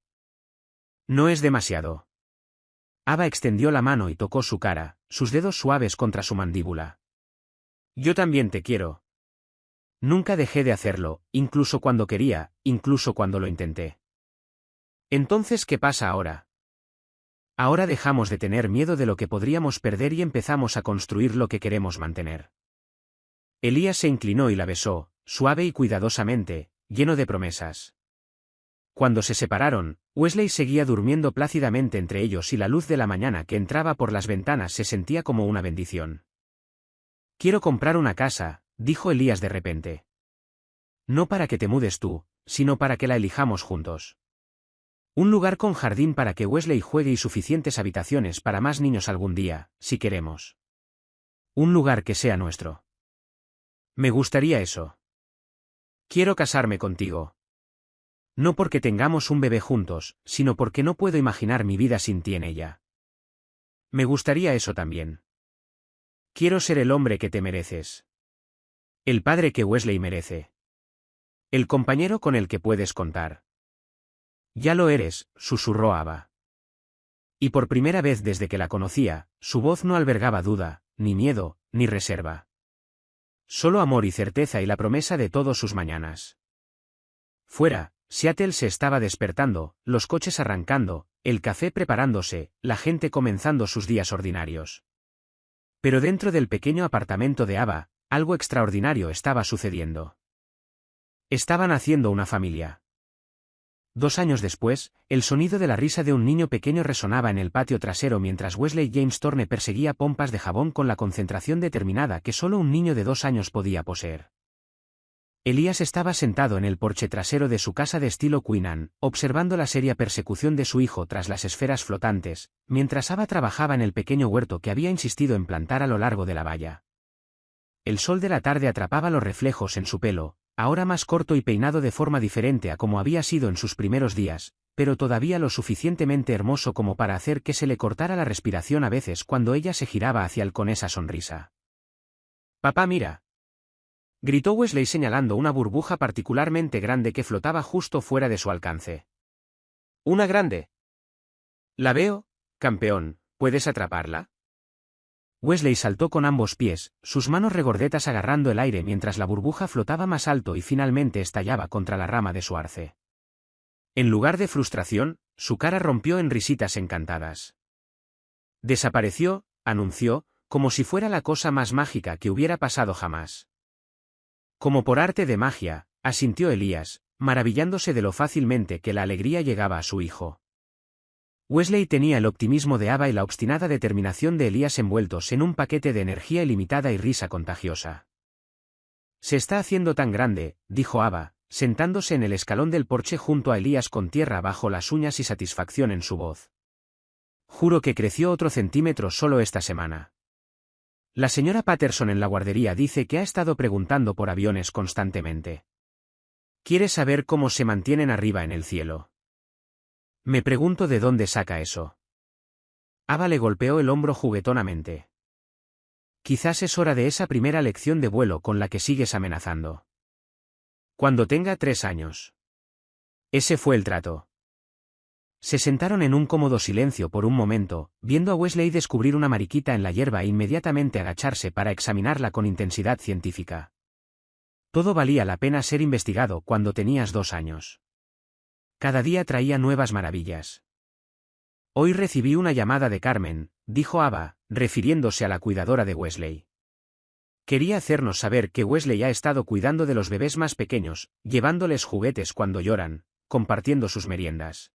No es demasiado. Ava extendió la mano y tocó su cara, sus dedos suaves contra su mandíbula. Yo también te quiero. Nunca dejé de hacerlo, incluso cuando quería, incluso cuando lo intenté. Entonces, ¿qué pasa ahora? Ahora dejamos de tener miedo de lo que podríamos perder y empezamos a construir lo que queremos mantener. Elías se inclinó y la besó, suave y cuidadosamente, lleno de promesas. Cuando se separaron, Wesley seguía durmiendo plácidamente entre ellos y la luz de la mañana que entraba por las ventanas se sentía como una bendición. Quiero comprar una casa, dijo Elías de repente. No para que te mudes tú, sino para que la elijamos juntos. Un lugar con jardín para que Wesley juegue y suficientes habitaciones para más niños algún día, si queremos. Un lugar que sea nuestro. Me gustaría eso. Quiero casarme contigo. No porque tengamos un bebé juntos, sino porque no puedo imaginar mi vida sin ti en ella. Me gustaría eso también. Quiero ser el hombre que te mereces. El padre que Wesley merece. El compañero con el que puedes contar. Ya lo eres, susurró Ava. Y por primera vez desde que la conocía, su voz no albergaba duda, ni miedo, ni reserva. Solo amor y certeza y la promesa de todas sus mañanas. Fuera, Seattle se estaba despertando, los coches arrancando, el café preparándose, la gente comenzando sus días ordinarios. Pero dentro del pequeño apartamento de Ava, algo extraordinario estaba sucediendo. Estaban haciendo una familia. 2 años después, el sonido de la risa de un niño pequeño resonaba en el patio trasero mientras Wesley James Thorne perseguía pompas de jabón con la concentración determinada que solo un niño de 2 años podía poseer. Elías estaba sentado en el porche trasero de su casa de estilo Queen Anne, observando la seria persecución de su hijo tras las esferas flotantes, mientras Ava trabajaba en el pequeño huerto que había insistido en plantar a lo largo de la valla. El sol de la tarde atrapaba los reflejos en su pelo, ahora más corto y peinado de forma diferente a como había sido en sus primeros días, pero todavía lo suficientemente hermoso como para hacer que se le cortara la respiración a veces cuando ella se giraba hacia él con esa sonrisa. «Papá, mira», gritó Wesley señalando una burbuja particularmente grande que flotaba justo fuera de su alcance. «¿Una grande?» «La veo, campeón, ¿puedes atraparla?» Wesley saltó con ambos pies, sus manos regordetas agarrando el aire mientras la burbuja flotaba más alto y finalmente estallaba contra la rama de su arce. En lugar de frustración, su cara rompió en risitas encantadas. «Desapareció», anunció, como si fuera la cosa más mágica que hubiera pasado jamás. Como por arte de magia, asintió Elías, maravillándose de lo fácilmente que la alegría llegaba a su hijo. Wesley tenía el optimismo de Ava y la obstinada determinación de Elías envueltos en un paquete de energía ilimitada y risa contagiosa. «Se está haciendo tan grande», dijo Ava, sentándose en el escalón del porche junto a Elías con tierra bajo las uñas y satisfacción en su voz. «Juro que creció otro centímetro solo esta semana. La señora Patterson en la guardería dice que ha estado preguntando por aviones constantemente. Quiere saber cómo se mantienen arriba en el cielo. Me pregunto de dónde saca eso». Ava le golpeó el hombro juguetonamente. «Quizás es hora de esa primera lección de vuelo con la que sigues amenazando. Cuando tenga 3 años. Ese fue el trato. Se sentaron en un cómodo silencio por un momento, viendo a Wesley descubrir una mariquita en la hierba e inmediatamente agacharse para examinarla con intensidad científica. Todo valía la pena ser investigado cuando tenías 2 años. Cada día traía nuevas maravillas. Hoy recibí una llamada de Carmen, dijo Ava, refiriéndose a la cuidadora de Wesley. Quería hacernos saber que Wesley ha estado cuidando de los bebés más pequeños, llevándoles juguetes cuando lloran, compartiendo sus meriendas.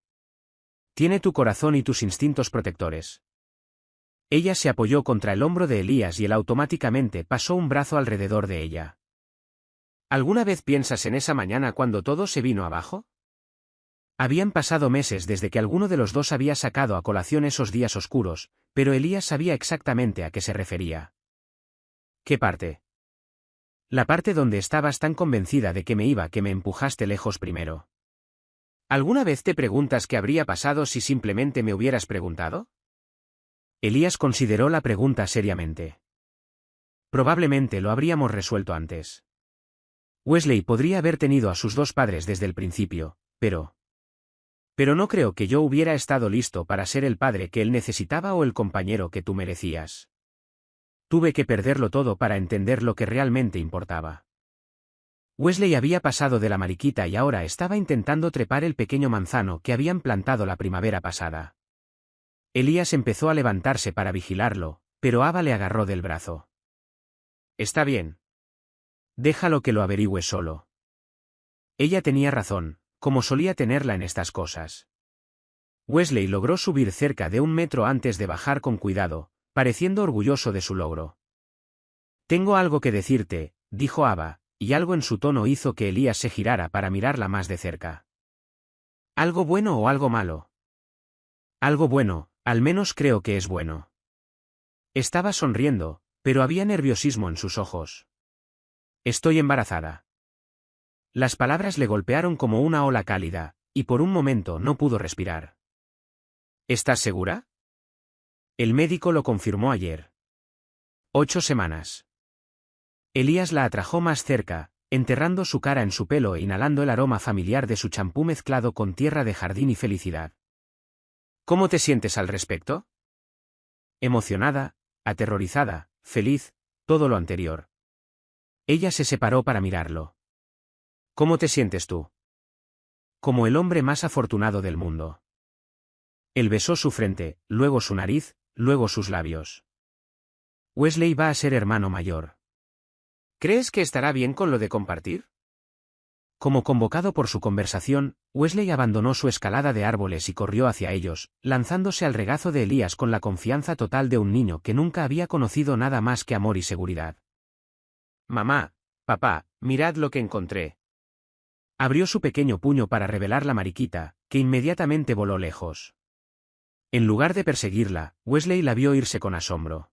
Tiene tu corazón y tus instintos protectores. Ella se apoyó contra el hombro de Elías y él automáticamente pasó un brazo alrededor de ella. ¿Alguna vez piensas en esa mañana cuando todo se vino abajo? Habían pasado meses desde que alguno de los dos había sacado a colación esos días oscuros, pero Elías sabía exactamente a qué se refería. ¿Qué parte? La parte donde estabas tan convencida de que me empujaste lejos primero. ¿Alguna vez te preguntas qué habría pasado si simplemente me hubieras preguntado? Elías consideró la pregunta seriamente. Probablemente lo habríamos resuelto antes. Wesley podría haber tenido a sus 2 padres desde el principio, pero no creo que yo hubiera estado listo para ser el padre que él necesitaba o el compañero que tú merecías. Tuve que perderlo todo para entender lo que realmente importaba. Wesley había pasado de la mariquita y ahora estaba intentando trepar el pequeño manzano que habían plantado la primavera pasada. Elías empezó a levantarse para vigilarlo, pero Ava le agarró del brazo. Está bien. Déjalo que lo averigüe solo. Ella tenía razón, como solía tenerla en estas cosas. Wesley logró subir cerca de 1 metro antes de bajar con cuidado, pareciendo orgulloso de su logro. Tengo algo que decirte, dijo Ava, y algo en su tono hizo que Elías se girara para mirarla más de cerca. ¿Algo bueno o algo malo? Algo bueno, al menos creo que es bueno. Estaba sonriendo, pero había nerviosismo en sus ojos. Estoy embarazada. Las palabras le golpearon como una ola cálida, y por un momento no pudo respirar. ¿Estás segura? El médico lo confirmó ayer. 8 semanas. Elías la atrajo más cerca, enterrando su cara en su pelo e inhalando el aroma familiar de su champú mezclado con tierra de jardín y felicidad. ¿Cómo te sientes al respecto? Emocionada, aterrorizada, feliz, todo lo anterior. Ella se separó para mirarlo. ¿Cómo te sientes tú? Como el hombre más afortunado del mundo. Él besó su frente, luego su nariz, luego sus labios. Wesley va a ser hermano mayor. ¿Crees que estará bien con lo de compartir? Como convocado por su conversación, Wesley abandonó su escalada de árboles y corrió hacia ellos, lanzándose al regazo de Elías con la confianza total de un niño que nunca había conocido nada más que amor y seguridad. Mamá, papá, mirad lo que encontré. Abrió su pequeño puño para revelar la mariquita, que inmediatamente voló lejos. En lugar de perseguirla, Wesley la vio irse con asombro.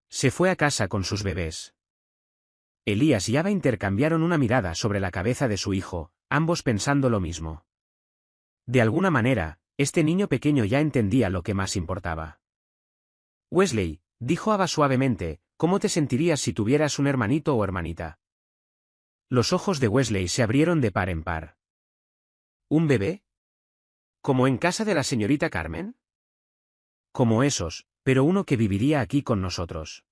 Se fue a casa con sus bebés. Elías y Ava intercambiaron una mirada sobre la cabeza de su hijo, ambos pensando lo mismo. De alguna manera, este niño pequeño ya entendía lo que más importaba. Wesley, dijo Ava suavemente, ¿cómo te sentirías si tuvieras un hermanito o hermanita? Los ojos de Wesley se abrieron de par en par. ¿Un bebé? ¿Como en casa de la señorita Carmen? Como esos, pero uno que viviría aquí con nosotros.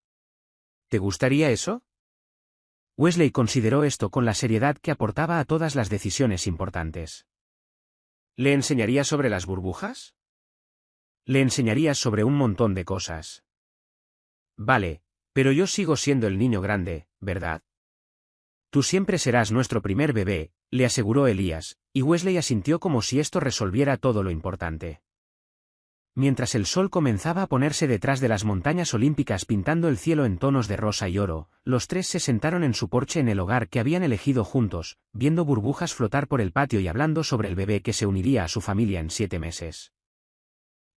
¿Te gustaría eso? Wesley consideró esto con la seriedad que aportaba a todas las decisiones importantes. ¿Le enseñarías sobre las burbujas? Le enseñarías sobre un montón de cosas. Vale, pero yo sigo siendo el niño grande, ¿verdad? Tú siempre serás nuestro primer bebé, le aseguró Elías, y Wesley asintió como si esto resolviera todo lo importante. Mientras el sol comenzaba a ponerse detrás de las montañas olímpicas pintando el cielo en tonos de rosa y oro, los 3 se sentaron en su porche en el hogar que habían elegido juntos, viendo burbujas flotar por el patio y hablando sobre el bebé que se uniría a su familia en 7 meses.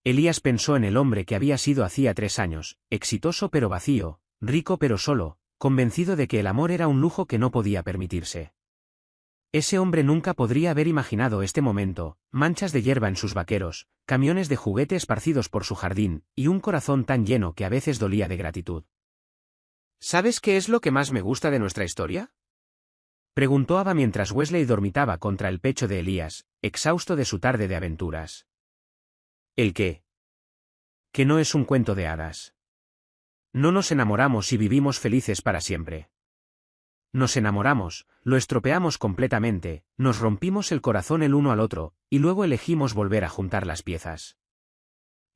Elías pensó en el hombre que había sido hacía 3 años, exitoso pero vacío, rico pero solo, convencido de que el amor era un lujo que no podía permitirse. Ese hombre nunca podría haber imaginado este momento, manchas de hierba en sus vaqueros, camiones de juguete esparcidos por su jardín, y un corazón tan lleno que a veces dolía de gratitud. ¿Sabes qué es lo que más me gusta de nuestra historia? Preguntó Ava mientras Wesley dormitaba contra el pecho de Elías, exhausto de su tarde de aventuras. ¿El qué? Que no es un cuento de hadas. No nos enamoramos y vivimos felices para siempre. Nos enamoramos, lo estropeamos completamente, nos rompimos el corazón el uno al otro, y luego elegimos volver a juntar las piezas.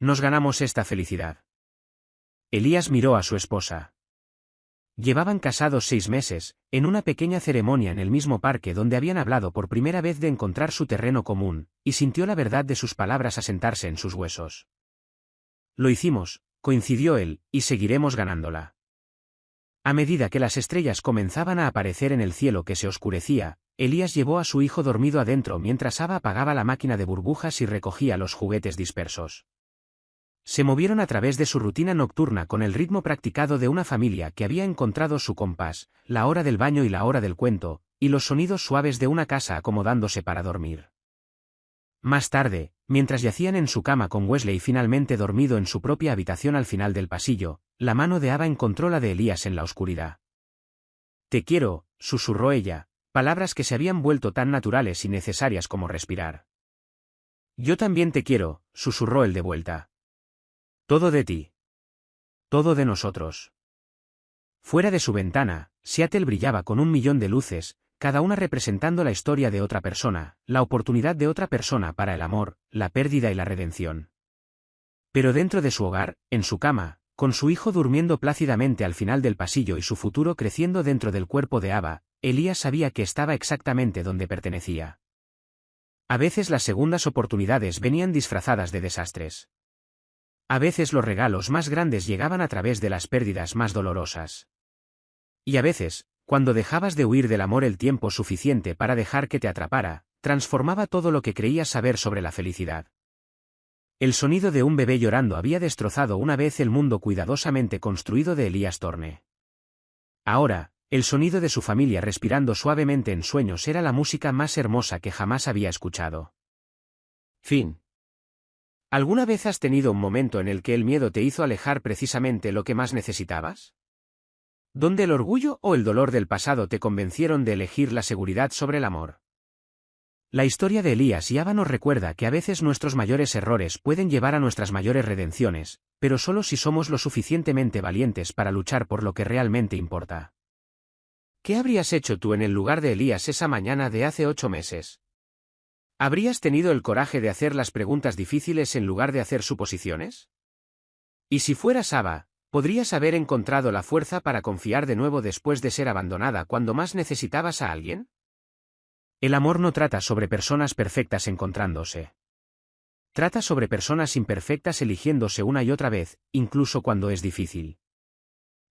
Nos ganamos esta felicidad. Elías miró a su esposa. Llevaban casados 6 meses, en una pequeña ceremonia en el mismo parque donde habían hablado por primera vez de encontrar su terreno común, y sintió la verdad de sus palabras asentarse en sus huesos. Lo hicimos, coincidió él, y seguiremos ganándola. A medida que las estrellas comenzaban a aparecer en el cielo que se oscurecía, Elías llevó a su hijo dormido adentro mientras Ava apagaba la máquina de burbujas y recogía los juguetes dispersos. Se movieron a través de su rutina nocturna con el ritmo practicado de una familia que había encontrado su compás, la hora del baño y la hora del cuento, y los sonidos suaves de una casa acomodándose para dormir. Más tarde, mientras yacían en su cama con Wesley finalmente dormido en su propia habitación al final del pasillo, la mano de Ava encontró la de Elías en la oscuridad. «Te quiero», susurró ella, palabras que se habían vuelto tan naturales y necesarias como respirar. «Yo también te quiero», susurró él de vuelta. «Todo de ti. Todo de nosotros». Fuera de su ventana, Seattle brillaba con 1.000.000 de luces, cada una representando la historia de otra persona, la oportunidad de otra persona para el amor, la pérdida y la redención. Pero dentro de su hogar, en su cama, con su hijo durmiendo plácidamente al final del pasillo y su futuro creciendo dentro del cuerpo de Ava, Elías sabía que estaba exactamente donde pertenecía. A veces las segundas oportunidades venían disfrazadas de desastres. A veces los regalos más grandes llegaban a través de las pérdidas más dolorosas. Y a veces, cuando dejabas de huir del amor el tiempo suficiente para dejar que te atrapara, transformaba todo lo que creías saber sobre la felicidad. El sonido de un bebé llorando había destrozado una vez el mundo cuidadosamente construido de Elías Thorne. Ahora, el sonido de su familia respirando suavemente en sueños era la música más hermosa que jamás había escuchado. Fin. ¿Alguna vez has tenido un momento en el que el miedo te hizo alejar precisamente lo que más necesitabas? ¿Donde el orgullo o el dolor del pasado te convencieron de elegir la seguridad sobre el amor? La historia de Elías y Ava nos recuerda que a veces nuestros mayores errores pueden llevar a nuestras mayores redenciones, pero solo si somos lo suficientemente valientes para luchar por lo que realmente importa. ¿Qué habrías hecho tú en el lugar de Elías esa mañana de hace 8 meses? ¿Habrías tenido el coraje de hacer las preguntas difíciles en lugar de hacer suposiciones? Y si fueras Ava, ¿podrías haber encontrado la fuerza para confiar de nuevo después de ser abandonada cuando más necesitabas a alguien? El amor no trata sobre personas perfectas encontrándose. Trata sobre personas imperfectas eligiéndose una y otra vez, incluso cuando es difícil.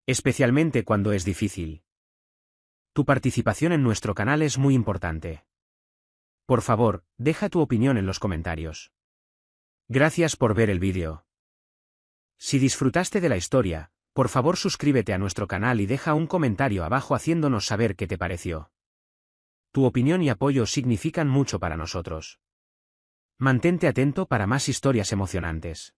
Especialmente cuando es difícil. Tu participación en nuestro canal es muy importante. Por favor, deja tu opinión en los comentarios. Gracias por ver el vídeo. Si disfrutaste de la historia, por favor suscríbete a nuestro canal y deja un comentario abajo haciéndonos saber qué te pareció. Tu opinión y apoyo significan mucho para nosotros. Mantente atento para más historias emocionantes.